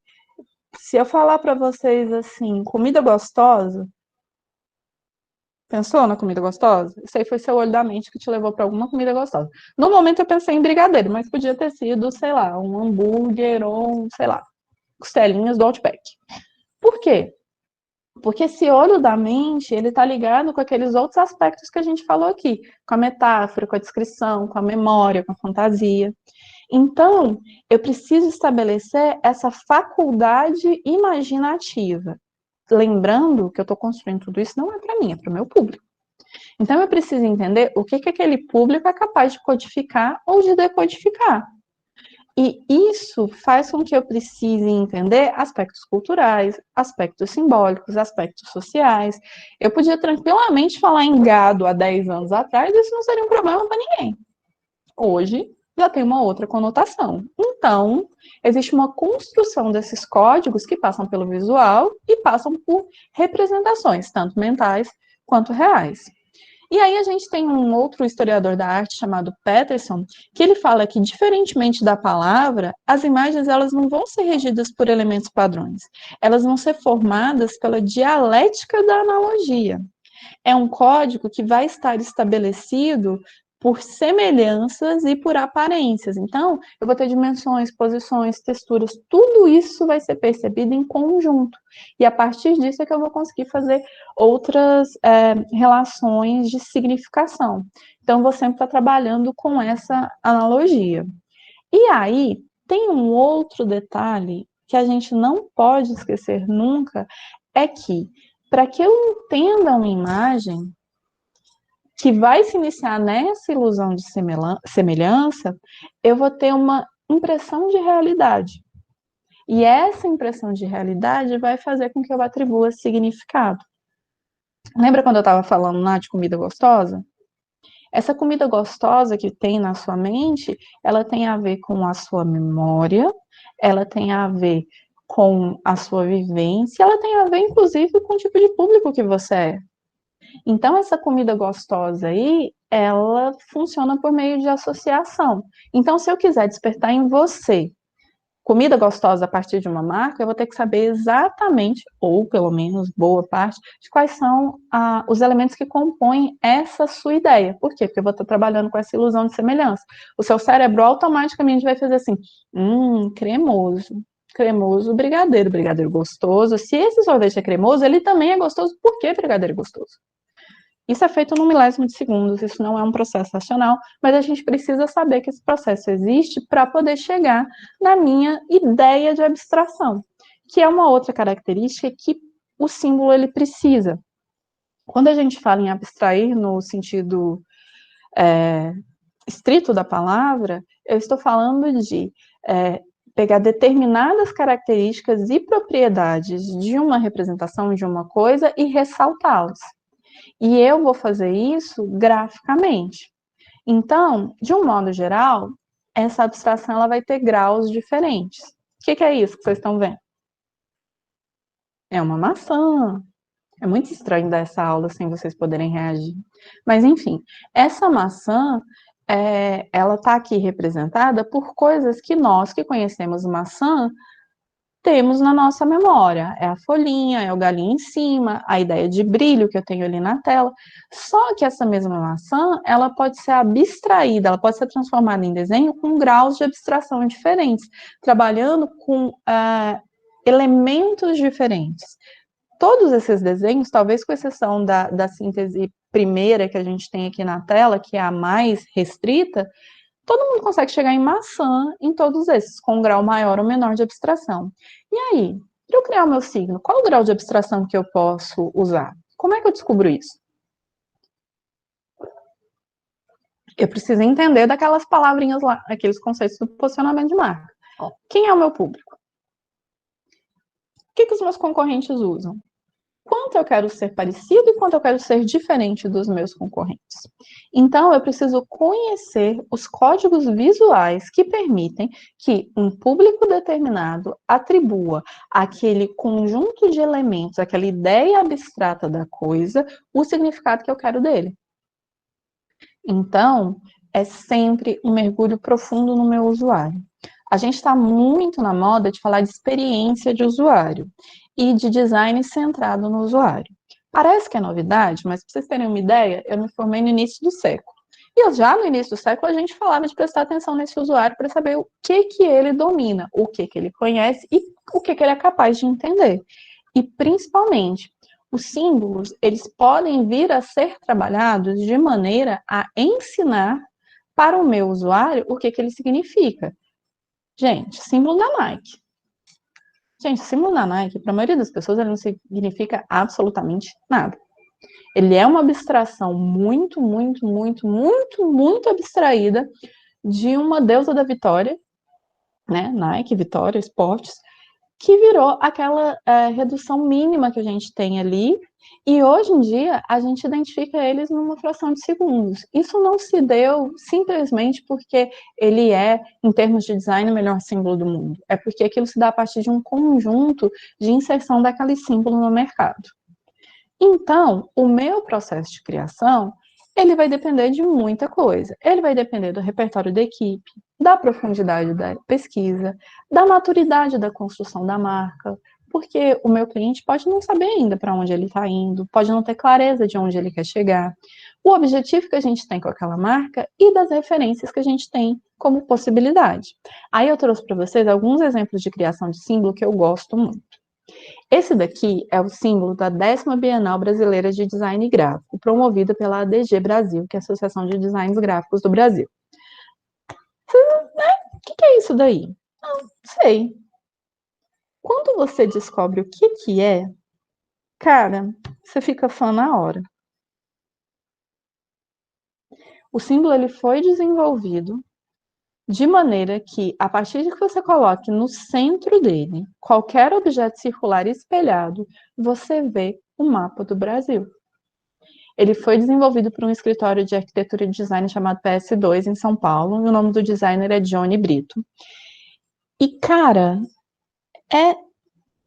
[SPEAKER 1] Se eu falar para vocês assim, comida gostosa, pensou na comida gostosa? Isso aí foi seu olho da mente que te levou para alguma comida gostosa. No momento eu pensei em brigadeiro, mas podia ter sido, sei lá, um hambúrguer ou, sei lá, costelinhas do Outback. Por quê? Porque esse olho da mente, ele tá ligado com aqueles outros aspectos que a gente falou aqui, com a metáfora, com a descrição, com a memória, com a fantasia. Então, eu preciso estabelecer essa faculdade imaginativa. Lembrando que eu estou construindo tudo isso não é para mim, é para o meu público. Então, eu preciso entender o que aquele público é capaz de codificar ou de decodificar. E isso faz com que eu precise entender aspectos culturais, aspectos simbólicos, aspectos sociais. Eu podia tranquilamente falar em gado há 10 anos atrás, isso não seria um problema para ninguém. Hoje, já tem uma outra conotação. Então, existe uma construção desses códigos que passam pelo visual e passam por representações, tanto mentais quanto reais. E aí a gente tem um outro historiador da arte chamado Peterson, que ele fala que, diferentemente da palavra, as imagens elas não vão ser regidas por elementos padrões. Elas vão ser formadas pela dialética da analogia. É um código que vai estar estabelecido por semelhanças e por aparências. Então, eu vou ter dimensões, posições, texturas, tudo isso vai ser percebido em conjunto. E a partir disso é que eu vou conseguir fazer outras relações de significação. Então, vou sempre estar trabalhando com essa analogia. E aí, tem um outro detalhe que a gente não pode esquecer nunca, é que, para que eu entenda uma imagem, que vai se iniciar nessa ilusão de semelhança, eu vou ter uma impressão de realidade. E essa impressão de realidade vai fazer com que eu atribua significado. Lembra quando eu estava falando lá de comida gostosa? Essa comida gostosa que tem na sua mente, ela tem a ver com a sua memória, ela tem a ver com a sua vivência, ela tem a ver, inclusive, com o tipo de público que você é. Então, essa comida gostosa aí, ela funciona por meio de associação. Então, se eu quiser despertar em você comida gostosa a partir de uma marca, eu vou ter que saber exatamente, ou pelo menos boa parte, de quais são os elementos que compõem essa sua ideia. Por quê? Porque eu vou estar trabalhando com essa ilusão de semelhança. O seu cérebro automaticamente vai fazer assim, cremoso. Cremoso, brigadeiro, brigadeiro gostoso. Se esse sorvete é cremoso, ele também é gostoso. Por que brigadeiro gostoso? Isso é feito num milésimo de segundos, isso não é um processo racional, mas a gente precisa saber que esse processo existe para poder chegar na minha ideia de abstração, que é uma outra característica que o símbolo ele precisa. Quando a gente fala em abstrair no sentido estrito da palavra, eu estou falando de pegar determinadas características e propriedades de uma representação de uma coisa e ressaltá-las. E eu vou fazer isso graficamente. Então, de um modo geral, essa abstração ela vai ter graus diferentes. O que é isso que vocês estão vendo? É uma maçã. É muito estranho dar essa aula sem vocês poderem reagir. Mas, enfim, essa maçã, ela está aqui representada por coisas que nós que conhecemos maçã temos na nossa memória. É a folhinha, é o galinho em cima, a ideia de brilho que eu tenho ali na tela. Só que essa mesma maçã, ela pode ser abstraída, ela pode ser transformada em desenho com graus de abstração diferentes, trabalhando com elementos diferentes. Todos esses desenhos, talvez com exceção da síntese primeira que a gente tem aqui na tela, que é a mais restrita, Todo mundo consegue chegar em maçã em todos esses, com um grau maior ou menor de abstração. E aí, para eu criar o meu signo, qual o grau de abstração que eu posso usar? Como é que eu descubro isso? Eu preciso entender daquelas palavrinhas lá, aqueles conceitos do posicionamento de marca. Quem é o meu público? O que os meus concorrentes usam? Quanto eu quero ser parecido e quanto eu quero ser diferente dos meus concorrentes. Então, eu preciso conhecer os códigos visuais que permitem que um público determinado atribua àquele conjunto de elementos, aquela ideia abstrata da coisa, o significado que eu quero dele. Então, é sempre um mergulho profundo no meu usuário. A gente está muito na moda de falar de experiência de usuário e de design centrado no usuário. Parece que é novidade, mas para vocês terem uma ideia, eu me formei no início do século. E já no início do século a gente falava de prestar atenção nesse usuário para saber o que ele domina, o que ele conhece e o que ele é capaz de entender. E principalmente, os símbolos, eles podem vir a ser trabalhados de maneira a ensinar para o meu usuário o que ele significa. Gente, símbolo da Nike. Gente, o símbolo da Nike, para a maioria das pessoas, ele não significa absolutamente nada. Ele é uma abstração muito, muito, muito, muito, muito abstraída de uma deusa da vitória, né? Nike, Vitória, Esportes, que virou aquela redução mínima que a gente tem ali, e hoje em dia a gente identifica eles numa fração de segundos. Isso não se deu simplesmente porque ele é, em termos de design, o melhor símbolo do mundo. É porque aquilo se dá a partir de um conjunto de inserção daquele símbolo no mercado. Então, o meu processo de criação, ele vai depender de muita coisa. Ele vai depender do repertório da equipe, da profundidade da pesquisa, da maturidade da construção da marca, porque o meu cliente pode não saber ainda para onde ele está indo, pode não ter clareza de onde ele quer chegar, o objetivo que a gente tem com aquela marca e das referências que a gente tem como possibilidade. Aí eu trouxe para vocês alguns exemplos de criação de símbolo que eu gosto muito. Esse daqui é o símbolo da 10ª Bienal Brasileira de Design Gráfico, promovida pela ADG Brasil, que é a Associação de Designs Gráficos do Brasil. O que é isso daí? Não sei. Quando você descobre o que é, cara, você fica fã na hora. O símbolo ele foi desenvolvido de maneira que, a partir de que você coloque no centro dele qualquer objeto circular espelhado, você vê o mapa do Brasil. Ele foi desenvolvido por um escritório de arquitetura e design chamado PS2 em São Paulo, e o nome do designer é Johnny Brito. E, cara, é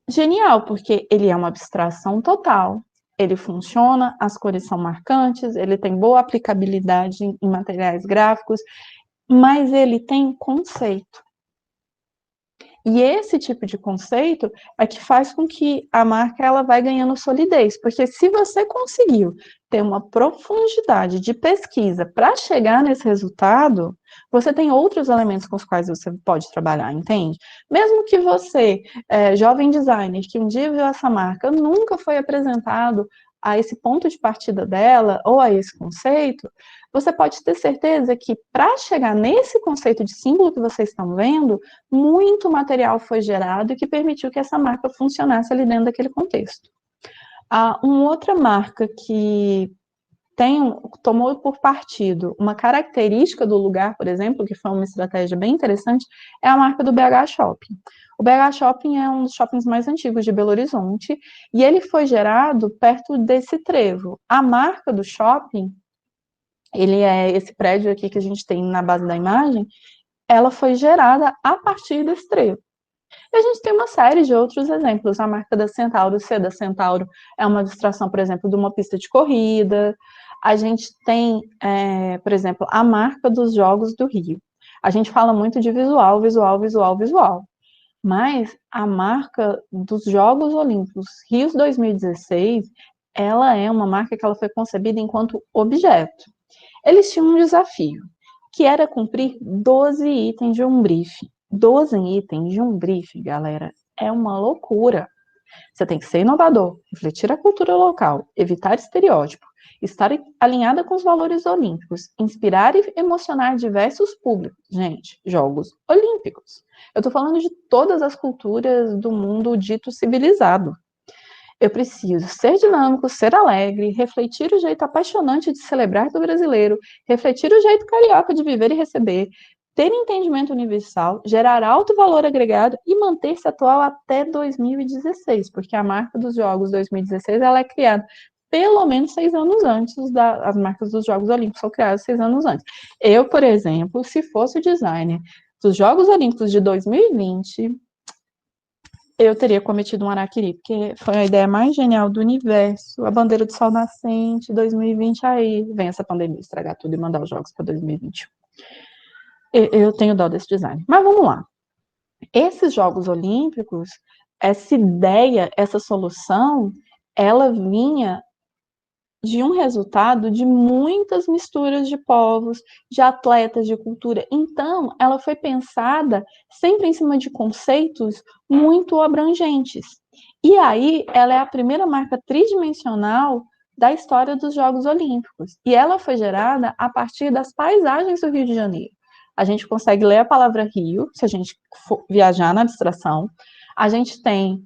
[SPEAKER 1] genial, porque ele é uma abstração total. Ele funciona, as cores são marcantes, ele tem boa aplicabilidade em materiais gráficos, mas ele tem conceito. E esse tipo de conceito é que faz com que a marca ela vai ganhando solidez, porque se você conseguiu ter uma profundidade de pesquisa para chegar nesse resultado, você tem outros elementos com os quais você pode trabalhar, entende? Mesmo que você, jovem designer, que um dia viu essa marca, nunca foi apresentado a esse ponto de partida dela ou a esse conceito, você pode ter certeza que para chegar nesse conceito de símbolo que vocês estão vendo, muito material foi gerado e que permitiu que essa marca funcionasse ali dentro daquele contexto. Uma outra marca que tomou por partido uma característica do lugar, por exemplo, que foi uma estratégia bem interessante, é a marca do BH Shopping. O BH Shopping é um dos shoppings mais antigos de Belo Horizonte e ele foi gerado perto desse trevo. A marca do shopping, ele é esse prédio aqui que a gente tem na base da imagem, ela foi gerada a partir desse trevo. E a gente tem uma série de outros exemplos. A marca da Centauro, C da Centauro, é uma abstração, por exemplo, de uma pista de corrida. A gente tem, por exemplo, a marca dos Jogos do Rio. A gente fala muito de visual, visual, visual, visual. Mas a marca dos Jogos Olímpicos Rio 2016, ela é uma marca que ela foi concebida enquanto objeto. Eles tinham um desafio, que era cumprir 12 itens de um briefing. 12 itens de um briefing, galera, é uma loucura. Você tem que ser inovador, refletir a cultura local, evitar estereótipo, estar alinhada com os valores olímpicos, inspirar e emocionar diversos públicos. Gente, Jogos Olímpicos. Eu estou falando de todas as culturas do mundo dito civilizado. Eu preciso ser dinâmico, ser alegre, refletir o jeito apaixonante de celebrar do brasileiro, refletir o jeito carioca de viver e receber, ter entendimento universal, gerar alto valor agregado e manter-se atual até 2016, porque a marca dos Jogos 2016 ela é criada pelo menos 6 anos antes, as marcas dos Jogos Olímpicos são criadas 6 anos antes. Eu, por exemplo, se fosse o designer dos Jogos Olímpicos de 2020, eu teria cometido um araquiri, porque foi a ideia mais genial do universo, a bandeira do sol nascente, 2020, aí vem essa pandemia estragar tudo e mandar os jogos para 2021. Eu tenho dó desse design. Mas vamos lá. Esses Jogos Olímpicos, essa ideia, essa solução, ela vinha de um resultado de muitas misturas de povos, de atletas, de cultura. Então, ela foi pensada sempre em cima de conceitos muito abrangentes. E aí, ela é a primeira marca tridimensional da história dos Jogos Olímpicos. E ela foi gerada a partir das paisagens do Rio de Janeiro. A gente consegue ler a palavra Rio, se a gente for viajar na abstração. A gente tem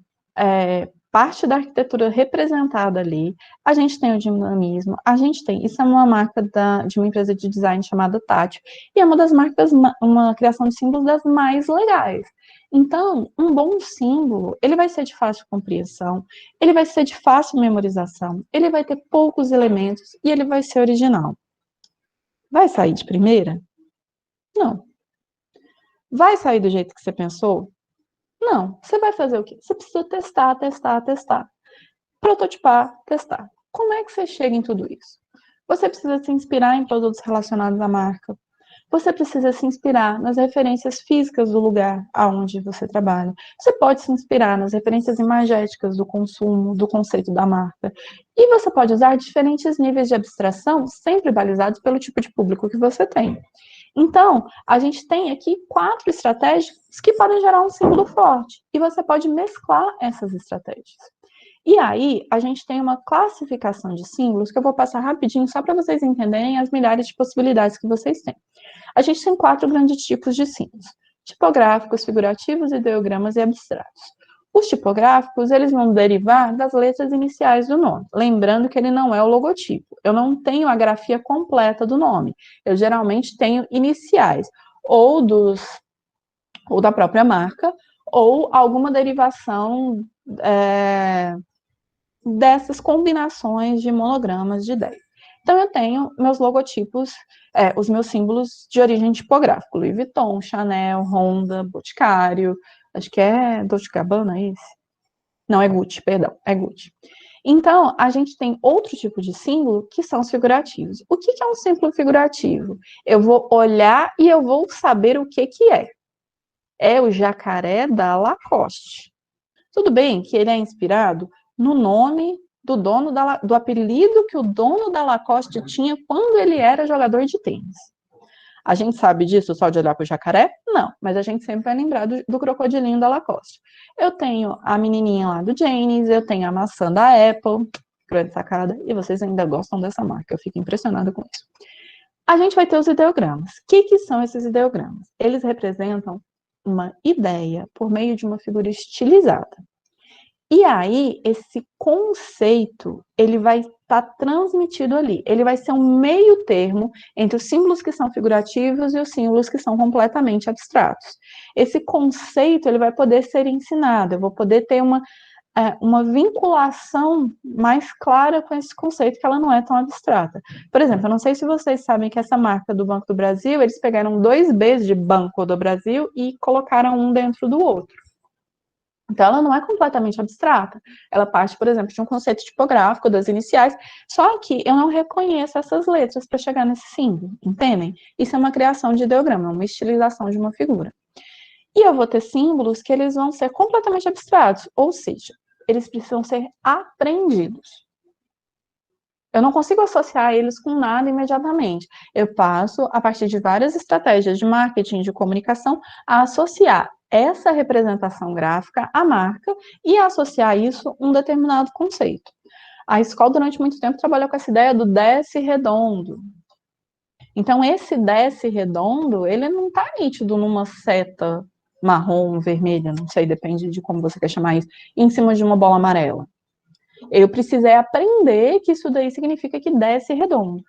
[SPEAKER 1] parte da arquitetura representada ali, a gente tem o dinamismo, a gente tem, isso é uma marca de uma empresa de design chamada Tátil, e é uma das marcas, uma criação de símbolos das mais legais. Então, um bom símbolo, ele vai ser de fácil compreensão, ele vai ser de fácil memorização, ele vai ter poucos elementos e ele vai ser original. Vai sair de primeira? Não. Vai sair do jeito que você pensou? Não. Você vai fazer o quê? Você precisa testar, testar, testar. Prototipar, testar. Como é que você chega em tudo isso? Você precisa se inspirar em produtos relacionados à marca. Você precisa se inspirar nas referências físicas do lugar aonde você trabalha. Você pode se inspirar nas referências imagéticas do consumo, do conceito da marca. E você pode usar diferentes níveis de abstração, sempre balizados pelo tipo de público que você tem. Então, a gente tem aqui 4 estratégias que podem gerar um símbolo forte. E você pode mesclar essas estratégias. E aí, a gente tem uma classificação de símbolos que eu vou passar rapidinho só para vocês entenderem as milhares de possibilidades que vocês têm. A gente tem 4 grandes tipos de símbolos: tipográficos, figurativos, ideogramas e abstratos. Os tipográficos, eles vão derivar das letras iniciais do nome. Lembrando que ele não é o logotipo. Eu não tenho a grafia completa do nome. Eu geralmente tenho iniciais, ou da própria marca, ou alguma derivação dessas combinações de monogramas de ideia. Então, eu tenho meus logotipos, os meus símbolos de origem tipográfica: Louis Vuitton, Chanel, Honda, Boticário, acho que é Dolce & Gabbana esse? Não, é Gucci, perdão, é Gucci. Então, a gente tem outro tipo de símbolo que são os figurativos. O que é um símbolo figurativo? Eu vou olhar e eu vou saber o que é. É o jacaré da Lacoste. Tudo bem que ele é inspirado no nome do apelido que o dono da Lacoste tinha quando ele era jogador de tênis. A gente sabe disso só de olhar para o jacaré? Não, mas a gente sempre vai lembrar do crocodilinho da Lacoste. Eu tenho a menininha lá do Janis, eu tenho a maçã da Apple, grande sacada, e vocês ainda gostam dessa marca, eu fico impressionada com isso. A gente vai ter os ideogramas. O que são esses ideogramas? Eles representam uma ideia por meio de uma figura estilizada. E aí, esse conceito, ele vai estar transmitido ali. Ele vai ser um meio termo entre os símbolos que são figurativos e os símbolos que são completamente abstratos. Esse conceito, ele vai poder ser ensinado. Eu vou poder ter uma vinculação mais clara com esse conceito, que ela não é tão abstrata. Por exemplo, eu não sei se vocês sabem que essa marca do Banco do Brasil, eles pegaram 2 Bs de Banco do Brasil e colocaram um dentro do outro. Então, ela não é completamente abstrata. Ela parte, por exemplo, de um conceito tipográfico das iniciais, só que eu não reconheço essas letras para chegar nesse símbolo, entendem? Isso é uma criação de ideograma, uma estilização de uma figura. E eu vou ter símbolos que eles vão ser completamente abstratos, ou seja, eles precisam ser aprendidos. Eu não consigo associar eles com nada imediatamente. Eu passo, a partir de várias estratégias de marketing, de comunicação, a associar essa representação gráfica à marca e a associar isso a um determinado conceito. A escola, durante muito tempo, trabalhou com essa ideia do desce redondo. Então, esse desce redondo, ele não está nítido numa seta marrom, vermelha, não sei, depende de como você quer chamar isso, em cima de uma bola amarela. Eu precisei aprender que isso daí significa que desce redondo.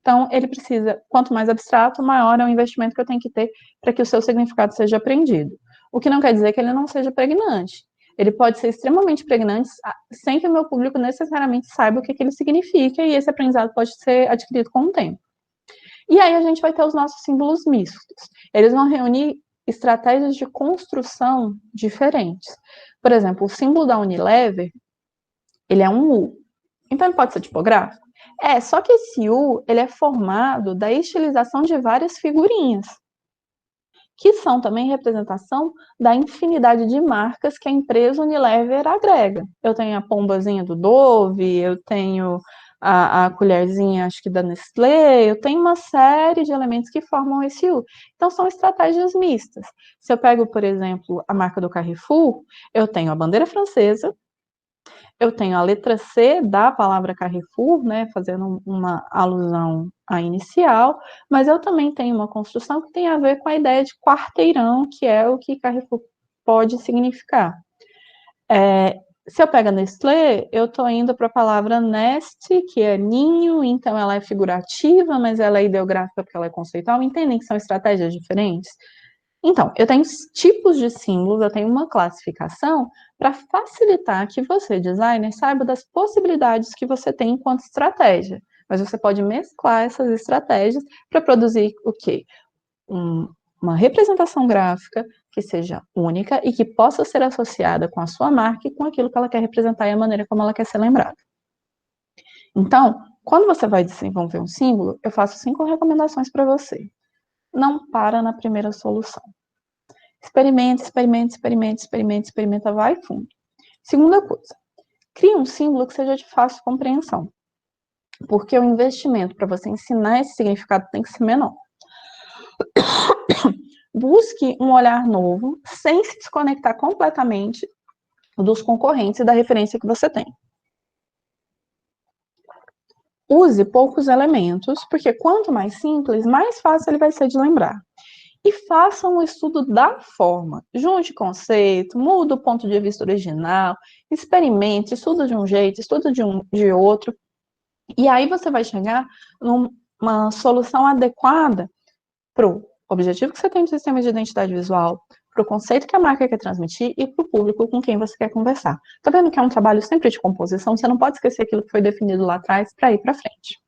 [SPEAKER 1] Então, ele precisa, quanto mais abstrato, maior é o investimento que eu tenho que ter para que o seu significado seja aprendido. O que não quer dizer que ele não seja pregnante. Ele pode ser extremamente pregnante sem que o meu público necessariamente saiba o que ele significa, e esse aprendizado pode ser adquirido com o tempo. E aí a gente vai ter os nossos símbolos mistos. Eles vão reunir estratégias de construção diferentes. Por exemplo, o símbolo da Unilever, ele é um U. Então ele pode ser tipográfico? Só que esse U, ele é formado da estilização de várias figurinhas, que são também representação da infinidade de marcas que a empresa Unilever agrega. Eu tenho a pombazinha do Dove, eu tenho a colherzinha, acho que da Nestlé, eu tenho uma série de elementos que formam esse U. Então, são estratégias mistas. Se eu pego, por exemplo, a marca do Carrefour, eu tenho a bandeira francesa, eu tenho a letra C da palavra Carrefour, né, fazendo uma alusão à inicial, mas eu também tenho uma construção que tem a ver com a ideia de quarteirão, que é o que Carrefour pode significar. Se eu pego a Nestlé, eu estou indo para a palavra nest, que é ninho, então ela é figurativa, mas ela é ideográfica porque ela é conceitual. Entendem que são estratégias diferentes? Então, eu tenho tipos de símbolos, eu tenho uma classificação para facilitar que você, designer, saiba das possibilidades que você tem enquanto estratégia. Mas você pode mesclar essas estratégias para produzir o quê? Uma representação gráfica que seja única e que possa ser associada com a sua marca e com aquilo que ela quer representar e a maneira como ela quer ser lembrada. Então, quando você vai desenvolver um símbolo, eu faço 5 recomendações para você. Não para na primeira solução. Experimenta, experimenta, experimenta, experimenta, experimenta, vai fundo. Segunda coisa, crie um símbolo que seja de fácil compreensão, porque o investimento para você ensinar esse significado tem que ser menor. Busque um olhar novo, sem se desconectar completamente dos concorrentes e da referência que você tem. Use poucos elementos, porque quanto mais simples, mais fácil ele vai ser de lembrar. E faça um estudo da forma. Junte conceito, mude o ponto de vista original, experimente, estuda de um jeito, estuda de outro. E aí você vai chegar numa solução adequada para o objetivo que você tem do sistema de identidade visual, para o conceito que a marca quer transmitir e para o público com quem você quer conversar. Tá vendo que é um trabalho sempre de composição? Você não pode esquecer aquilo que foi definido lá atrás para ir para frente.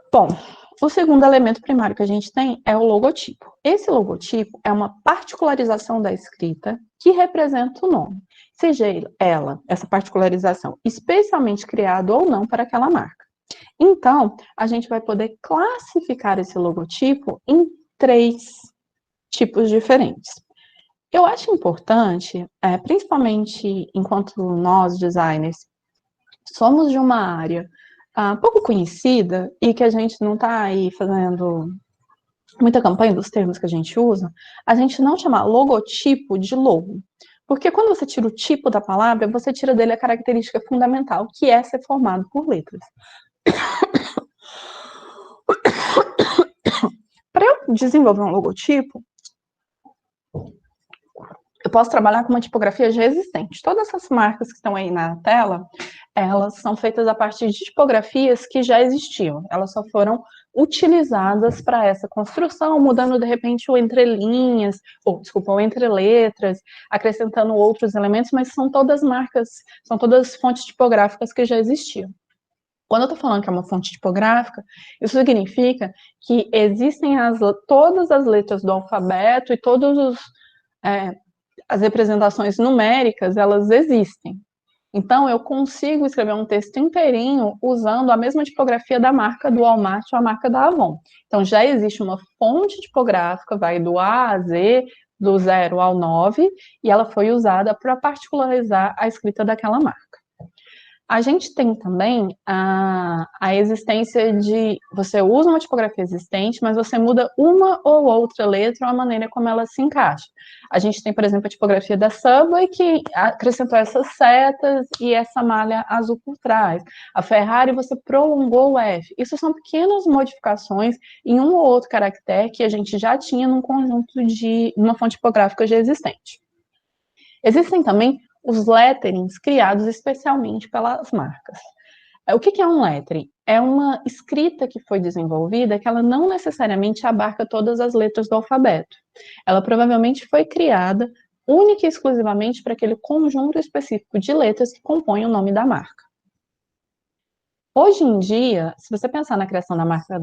[SPEAKER 1] Bom, o segundo elemento primário que a gente tem é o logotipo. Esse logotipo é uma particularização da escrita que representa o nome, seja essa particularização, especialmente criada ou não para aquela marca. Então, a gente vai poder classificar esse logotipo em 3 tipos diferentes. Eu acho importante, principalmente enquanto nós, designers, somos de uma área pouco conhecida e que a gente não está aí fazendo muita campanha dos termos que a gente usa, a gente não chamar logotipo de logo. Porque quando você tira o tipo da palavra, você tira dele a característica fundamental, que é ser formado por letras. Para eu desenvolver um logotipo, eu posso trabalhar com uma tipografia já existente. Todas essas marcas que estão aí na tela, elas são feitas a partir de tipografias que já existiam. Elas só foram utilizadas para essa construção, mudando de repente o entre linhas, o entre letras, acrescentando outros elementos, mas são todas marcas, são todas fontes tipográficas que já existiam. Quando eu estou falando que é uma fonte tipográfica, isso significa que existem todas as letras do alfabeto e todos as representações numéricas, elas existem. Então, eu consigo escrever um texto inteirinho usando a mesma tipografia da marca do Walmart ou a marca da Avon. Então, já existe uma fonte tipográfica, vai do A a Z, do 0 ao 9, e ela foi usada para particularizar a escrita daquela marca. A gente tem também a existência de... Você usa uma tipografia existente, mas você muda uma ou outra letra ou a maneira como ela se encaixa. A gente tem, por exemplo, a tipografia da Subway, que acrescentou essas setas e essa malha azul por trás. A Ferrari, você prolongou o F. Isso são pequenas modificações em um ou outro caractere que a gente já tinha num conjunto de... uma fonte tipográfica já existente. Existem também os letterings criados especialmente pelas marcas. O que é um lettering? É uma escrita que foi desenvolvida que ela não necessariamente abarca todas as letras do alfabeto. Ela provavelmente foi criada única e exclusivamente para aquele conjunto específico de letras que compõem o nome da marca. Hoje em dia, se você pensar na criação da marca,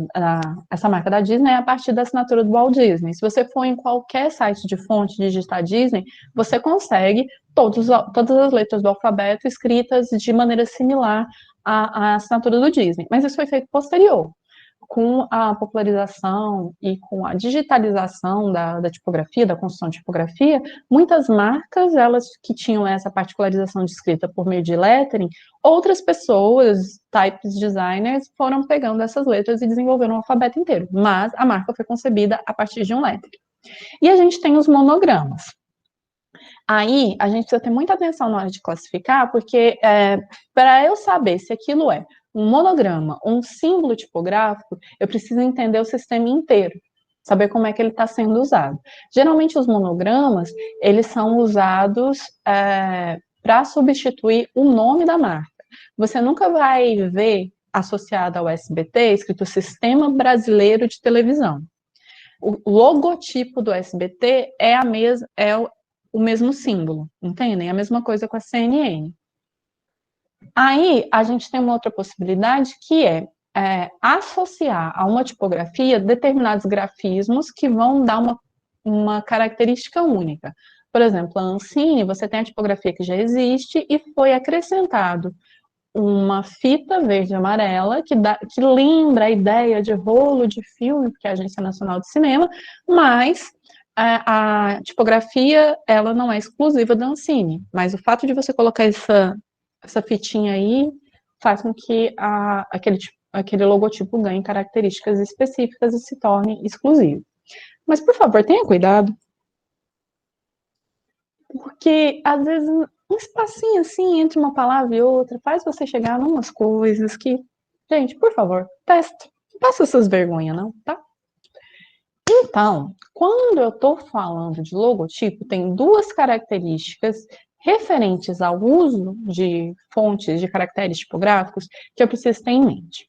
[SPEAKER 1] essa marca da Disney é a partir da assinatura do Walt Disney. Se você for em qualquer site de fonte digitar Disney, você consegue todas as letras do alfabeto escritas de maneira similar à assinatura do Disney. Mas isso foi feito posterior. Com a popularização e com a digitalização da tipografia, da construção de tipografia, muitas marcas, elas que tinham essa particularização de escrita por meio de lettering, outras pessoas, types designers, foram pegando essas letras e desenvolveram o alfabeto inteiro, mas a marca foi concebida a partir de um lettering. E a gente tem os monogramas. Aí, a gente precisa ter muita atenção na hora de classificar, porque para eu saber se aquilo é um monograma ou um símbolo tipográfico, eu preciso entender o sistema inteiro, saber como é que ele está sendo usado. Geralmente, os monogramas, eles são usados para substituir o nome da marca. Você nunca vai ver associado ao SBT escrito Sistema Brasileiro de Televisão. O logotipo do SBT é o mesmo símbolo, entendem? A mesma coisa com a CNN. Aí, a gente tem uma outra possibilidade que é associar a uma tipografia determinados grafismos que vão dar uma característica única. Por exemplo, a Ancine, você tem a tipografia que já existe e foi acrescentado uma fita verde e amarela que lembra a ideia de rolo de filme, porque é a Agência Nacional de Cinema, mas a tipografia, ela não é exclusiva da Ancine, mas o fato de você colocar essa fitinha aí faz com que aquele logotipo ganhe características específicas e se torne exclusivo. Mas, por favor, tenha cuidado, porque, às vezes, um espacinho assim entre uma palavra e outra faz você chegar em umas coisas que... Gente, por favor, teste. Não passa essas vergonhas, não, tá? Então, quando eu estou falando de logotipo, tem duas características referentes ao uso de fontes de caracteres tipográficos que eu preciso ter em mente.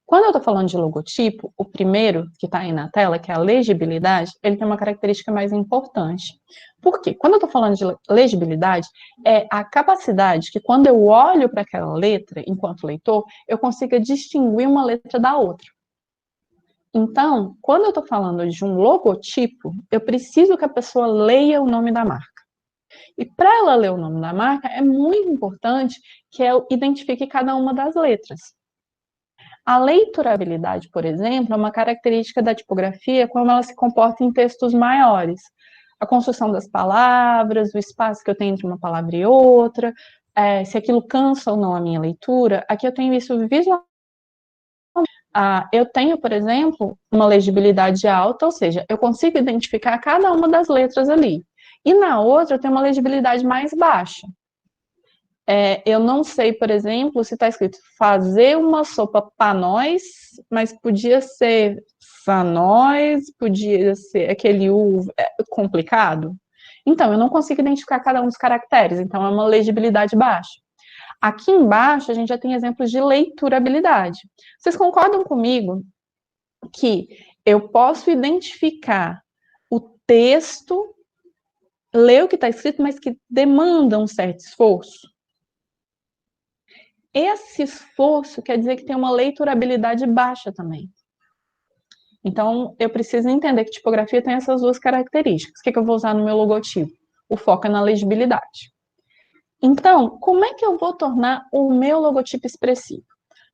[SPEAKER 1] Quando eu estou falando de logotipo, o primeiro que está aí na tela, que é a legibilidade, ele tem uma característica mais importante. Por quê? Quando eu estou falando de legibilidade, é a capacidade que quando eu olho para aquela letra, enquanto leitor, eu consiga distinguir uma letra da outra. Então, quando eu estou falando de um logotipo, eu preciso que a pessoa leia o nome da marca. E para ela ler o nome da marca, é muito importante que eu identifique cada uma das letras. A leiturabilidade, por exemplo, é uma característica da tipografia como ela se comporta em textos maiores. A construção das palavras, o espaço que eu tenho entre uma palavra e outra, se aquilo cansa ou não a minha leitura. Aqui eu tenho isso visualmente. Eu tenho, por exemplo, uma legibilidade alta, ou seja, eu consigo identificar cada uma das letras ali. E na outra, eu tenho uma legibilidade mais baixa. Eu não sei, por exemplo, se está escrito fazer uma sopa para nós, mas podia ser sanós, podia ser aquele U complicado. Então, eu não consigo identificar cada um dos caracteres, então é uma legibilidade baixa. Aqui embaixo, a gente já tem exemplos de leiturabilidade. Vocês concordam comigo que eu posso identificar o texto, ler o que está escrito, mas que demanda um certo esforço? Esse esforço quer dizer que tem uma leiturabilidade baixa também. Então, eu preciso entender que tipografia tem essas duas características. O que eu vou usar no meu logotipo? O foco é na legibilidade. Então, como é que eu vou tornar o meu logotipo expressivo?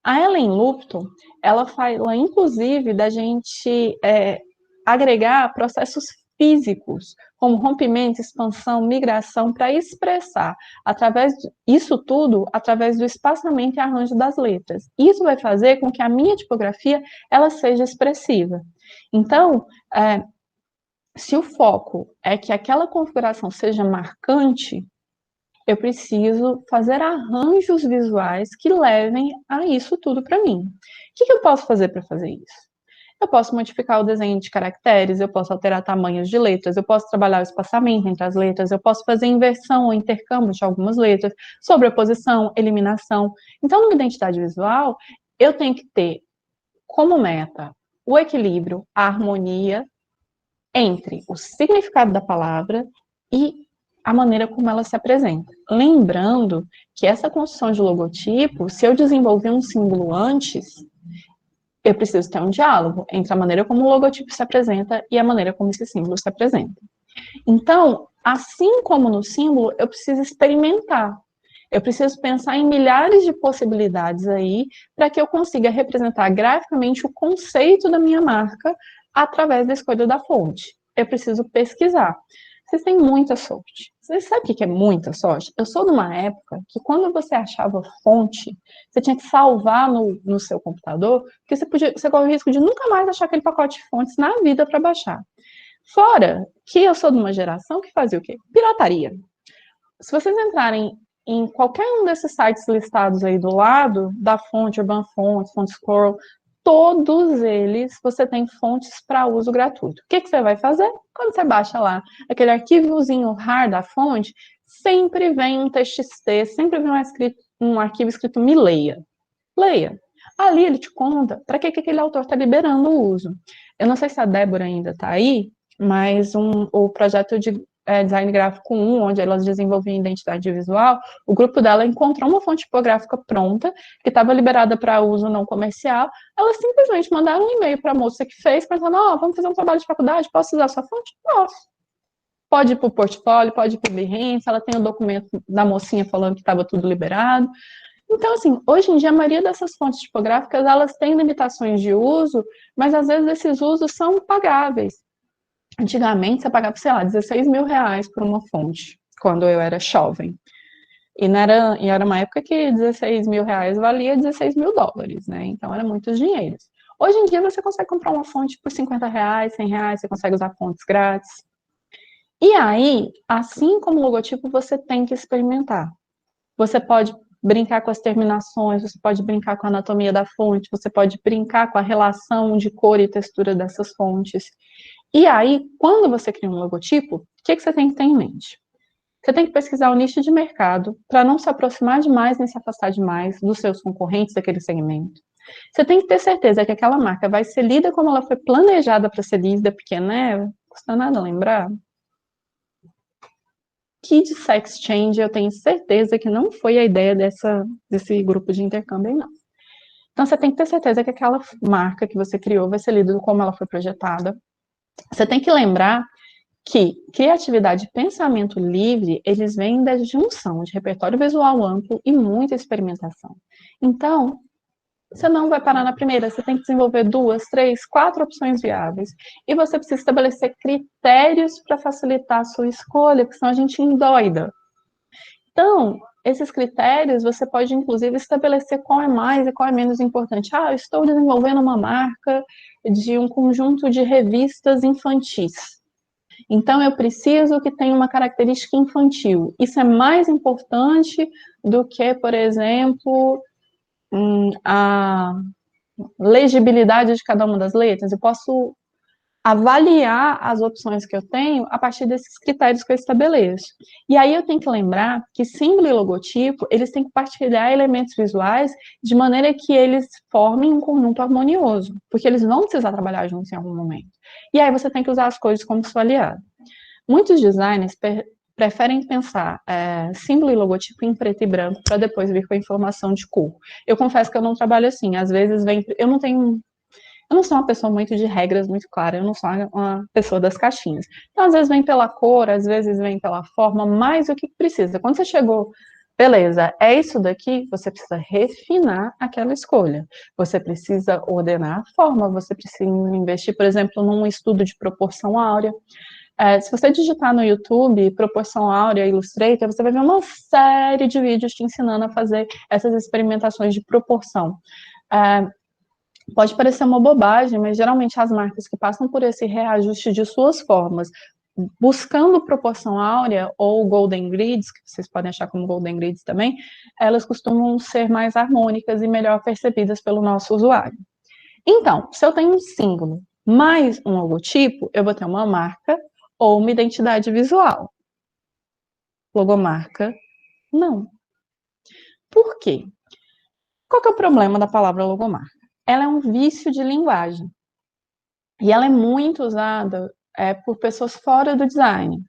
[SPEAKER 1] A Ellen Lupton, ela fala, inclusive, da gente agregar processos físicos, como rompimento, expansão, migração, para expressar isso tudo através do espaçamento e arranjo das letras. Isso vai fazer com que a minha tipografia ela seja expressiva. Então, se o foco é que aquela configuração seja marcante, eu preciso fazer arranjos visuais que levem a isso tudo para mim. O que eu posso fazer para fazer isso? Eu posso modificar o desenho de caracteres, eu posso alterar tamanhos de letras, eu posso trabalhar o espaçamento entre as letras, eu posso fazer inversão ou intercâmbio de algumas letras, sobreposição, eliminação. Então, numa identidade visual, eu tenho que ter como meta o equilíbrio, a harmonia entre o significado da palavra e a maneira como ela se apresenta. Lembrando que essa construção de logotipo, se eu desenvolver um símbolo antes, eu preciso ter um diálogo entre a maneira como o logotipo se apresenta e a maneira como esse símbolo se apresenta. Então, assim como no símbolo, eu preciso experimentar. Eu preciso pensar em milhares de possibilidades aí para que eu consiga representar graficamente o conceito da minha marca através da escolha da fonte. Eu preciso pesquisar. Vocês têm muita sorte. Vocês sabem o que é muita sorte? Eu sou de uma época que quando você achava fonte, você tinha que salvar no seu computador, porque você corre o risco de nunca mais achar aquele pacote de fontes na vida para baixar. Fora que eu sou de uma geração que fazia o quê? Pirataria. Se vocês entrarem em qualquer um desses sites listados aí do lado, da fonte, Urban Fonts, FontSquirrel, todos eles você tem fontes para uso gratuito. O que você vai fazer? Quando você baixa lá aquele arquivozinho RAR da fonte, sempre vem um TXT, sempre vem um arquivo escrito me leia. Leia. Ali ele te conta para que aquele autor está liberando o uso. Eu não sei se a Débora ainda está aí, mas o projeto de Design Gráfico 1, onde elas desenvolviam identidade visual, o grupo dela encontrou uma fonte tipográfica pronta, que estava liberada para uso não comercial. Elas simplesmente mandaram um e-mail para a moça que fez, perguntando, vamos fazer um trabalho de faculdade, posso usar a sua fonte? Posso. Pode ir para o portfólio, pode ir para o Behance, ela tem o documento da mocinha falando que estava tudo liberado. Então, assim, hoje em dia, a maioria dessas fontes tipográficas, elas têm limitações de uso, mas às vezes esses usos são pagáveis. Antigamente, você pagava, sei lá, 16 mil reais por uma fonte, quando eu era jovem. E era uma época que 16 mil reais valia 16 mil dólares, né? Então, era muitos dinheiros. Hoje em dia, você consegue comprar uma fonte por 50 reais, 100 reais, você consegue usar fontes grátis. E aí, assim como o logotipo, você tem que experimentar. Você pode brincar com as terminações, você pode brincar com a anatomia da fonte, você pode brincar com a relação de cor e textura dessas fontes. E aí, quando você cria um logotipo, o que você tem que ter em mente? Você tem que pesquisar o nicho de mercado para não se aproximar demais nem se afastar demais dos seus concorrentes daquele segmento. Você tem que ter certeza que aquela marca vai ser lida como ela foi planejada para ser lida, porque, né, não custa nada lembrar. Kid Sex Change, eu tenho certeza que não foi a ideia desse grupo de intercâmbio, não. Então, você tem que ter certeza que aquela marca que você criou vai ser lida como ela foi projetada. Você tem que lembrar que criatividade e pensamento livre, eles vêm da junção de repertório visual amplo e muita experimentação. Então, você não vai parar na primeira, você tem que desenvolver 2, 3, 4 opções viáveis. E você precisa estabelecer critérios para facilitar a sua escolha, porque senão a gente endoida. Então, esses critérios você pode, inclusive, estabelecer qual é mais e qual é menos importante. Eu estou desenvolvendo uma marca de um conjunto de revistas infantis. Então, eu preciso que tenha uma característica infantil. Isso é mais importante do que, por exemplo, a legibilidade de cada uma das letras. Eu posso avaliar as opções que eu tenho a partir desses critérios que eu estabeleço. E aí eu tenho que lembrar que símbolo e logotipo, eles têm que partilhar elementos visuais de maneira que eles formem um conjunto harmonioso, porque eles vão precisar trabalhar juntos em algum momento. E aí você tem que usar as coisas como seu aliado. Muitos designers preferem pensar símbolo e logotipo em preto e branco para depois vir com a informação de cor. Eu confesso que eu não trabalho assim, às vezes eu não sou uma pessoa muito de regras muito claras, eu não sou uma pessoa das caixinhas. Então, às vezes vem pela cor, às vezes vem pela forma, mas o que precisa? Quando você chegou, beleza, é isso daqui, você precisa refinar aquela escolha. Você precisa ordenar a forma, você precisa investir, por exemplo, num estudo de proporção áurea. Se você digitar no YouTube Proporção Áurea Illustrator, você vai ver uma série de vídeos te ensinando a fazer essas experimentações de proporção. Pode parecer uma bobagem, mas geralmente as marcas que passam por esse reajuste de suas formas, buscando proporção áurea ou golden grids, que vocês podem achar como golden grids também, elas costumam ser mais harmônicas e melhor percebidas pelo nosso usuário. Então, se eu tenho um símbolo mais um logotipo, eu vou ter uma marca ou uma identidade visual. Logomarca, não. Por quê? Qual que é o problema da palavra logomarca? Ela é um vício de linguagem. E ela é muito usada por pessoas fora do design.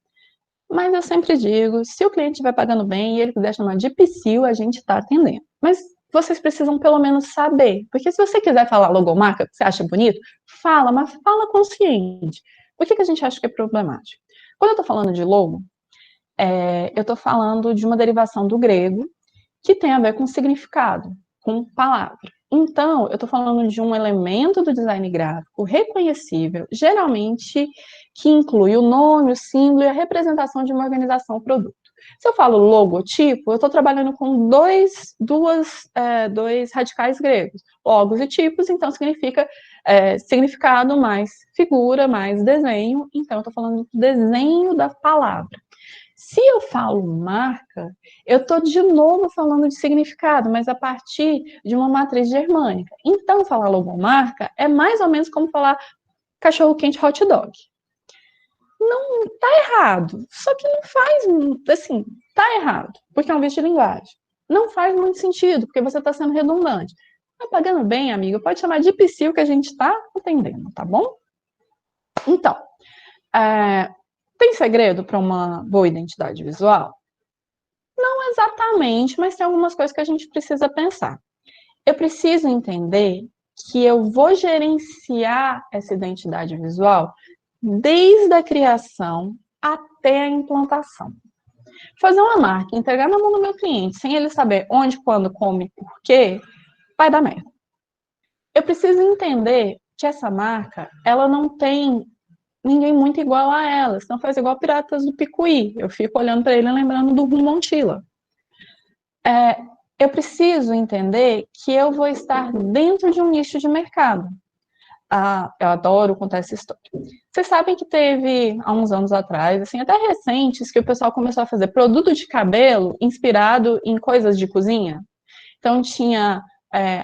[SPEAKER 1] Mas eu sempre digo, se o cliente estiver pagando bem e ele quiser chamar de psil, a gente está atendendo. Mas vocês precisam pelo menos saber. Porque se você quiser falar logomarca, que você acha bonito, fala, mas fala consciente. Por que a gente acha que é problemático? Quando eu estou falando de logo, eu estou falando de uma derivação do grego que tem a ver com significado, com palavra. Então, eu estou falando de um elemento do design gráfico reconhecível, geralmente que inclui o nome, o símbolo e a representação de uma organização ou produto. Se eu falo logotipo, eu estou trabalhando com dois radicais gregos, logos e tipos, então significa significado mais figura, mais desenho, então eu estou falando do desenho da palavra. Se eu falo marca, eu estou de novo falando de significado, mas a partir de uma matriz germânica. Então, falar logomarca é mais ou menos como falar cachorro-quente hot dog. Não está errado, só que não faz, assim, está errado, porque é um vício de linguagem. Não faz muito sentido, porque você está sendo redundante. Tá pagando bem, amigo, pode chamar de psil que a gente está atendendo, tá bom? Então, tem segredo para uma boa identidade visual? Não exatamente, mas tem algumas coisas que a gente precisa pensar. Eu preciso entender que eu vou gerenciar essa identidade visual desde a criação até a implantação. Fazer uma marca, entregar na mão do meu cliente, sem ele saber onde, quando, como e por quê, vai dar merda. Eu preciso entender que essa marca, ela não tem ninguém muito igual a ela, senão faz igual Piratas do Picuí. Eu fico olhando para ele e lembrando do Rum Montila. Eu preciso entender que eu vou estar dentro de um nicho de mercado. Eu adoro contar essa história. Vocês sabem que teve, há uns anos atrás, assim, até recentes, que o pessoal começou a fazer produto de cabelo inspirado em coisas de cozinha? Então, tinha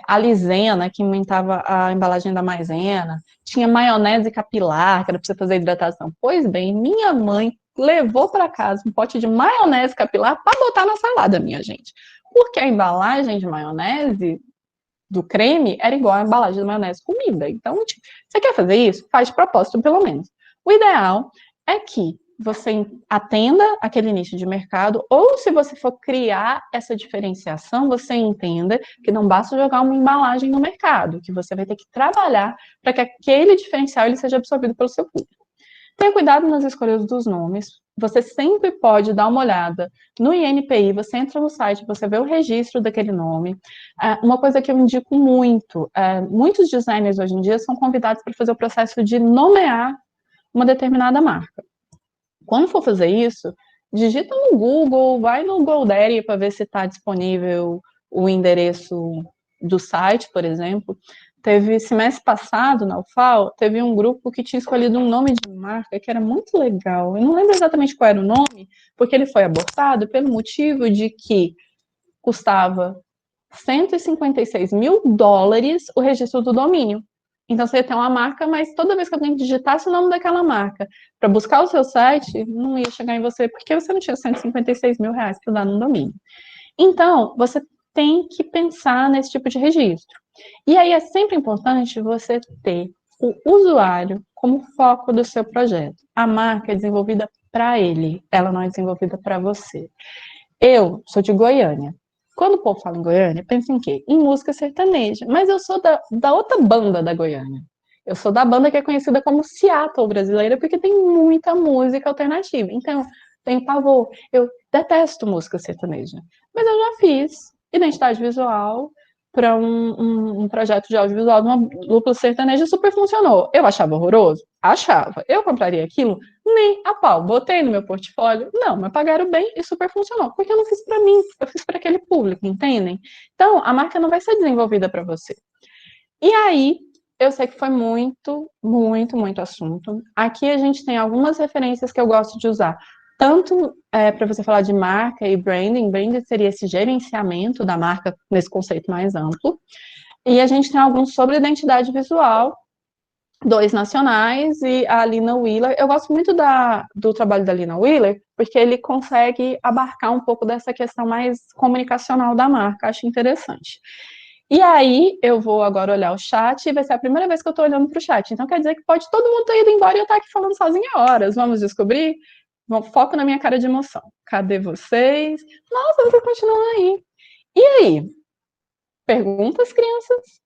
[SPEAKER 1] a Lisena, que inventava a embalagem da maisena, tinha maionese capilar, que era para você fazer hidratação. Pois bem, minha mãe levou para casa um pote de maionese capilar para botar na salada, minha gente. Porque a embalagem de maionese do creme era igual à embalagem de maionese comida. Então, tipo, você quer fazer isso? Faz de propósito, pelo menos. O ideal é que você atenda aquele nicho de mercado, ou se você for criar essa diferenciação, você entenda que não basta jogar uma embalagem no mercado, que você vai ter que trabalhar para que aquele diferencial ele seja absorvido pelo seu público. Tenha cuidado nas escolhas dos nomes. Você sempre pode dar uma olhada no INPI, você entra no site, você vê o registro daquele nome. Uma coisa que eu indico muito, muitos designers hoje em dia são convidados para fazer o processo de nomear uma determinada marca. Quando for fazer isso, digita no Google, vai no GoDaddy para ver se está disponível o endereço do site, por exemplo. Teve semestre passado, na UFAL, teve um grupo que tinha escolhido um nome de marca que era muito legal. Eu não lembro exatamente qual era o nome, porque ele foi abortado pelo motivo de que custava $156 mil o registro do domínio. Então, você ia ter uma marca, mas toda vez que alguém digitasse o nome daquela marca para buscar o seu site, não ia chegar em você, porque você não tinha R$156 mil para dar num domínio. Então, você tem que pensar nesse tipo de registro. E aí é sempre importante você ter o usuário como foco do seu projeto. A marca é desenvolvida para ele, ela não é desenvolvida para você. Eu sou de Goiânia. Quando o povo fala em Goiânia, pensa em quê? Em música sertaneja. Mas eu sou da outra banda da Goiânia. Eu sou da banda que é conhecida como Seattle brasileira, porque tem muita música alternativa. Então, tenho pavor. Eu detesto música sertaneja. Mas eu já fiz identidade visual para um projeto de audiovisual de uma dupla sertaneja, super funcionou. Eu achava horroroso? Achava. Eu compraria aquilo? Nem a pau. Botei no meu portfólio? Não, mas pagaram bem e super funcionou. Porque eu não fiz para mim, eu fiz para aquele público, entendem? Então, a marca não vai ser desenvolvida para você. E aí, eu sei que foi muito, muito, muito assunto. Aqui a gente tem algumas referências que eu gosto de usar. Tanto para você falar de marca e branding, branding seria esse gerenciamento da marca nesse conceito mais amplo. E a gente tem alguns sobre identidade visual, dois nacionais e a Lina Wheeler. Eu gosto muito do trabalho da Lina Wheeler, porque ele consegue abarcar um pouco dessa questão mais comunicacional da marca, acho interessante. E aí, eu vou agora olhar o chat e vai ser a primeira vez que eu estou olhando para o chat. Então, quer dizer que pode todo mundo ter ido embora e eu estar aqui falando sozinha horas. Vamos descobrir? Foco na minha cara de emoção. Cadê vocês? Nossa, vocês continuam aí. E aí? Perguntas, crianças?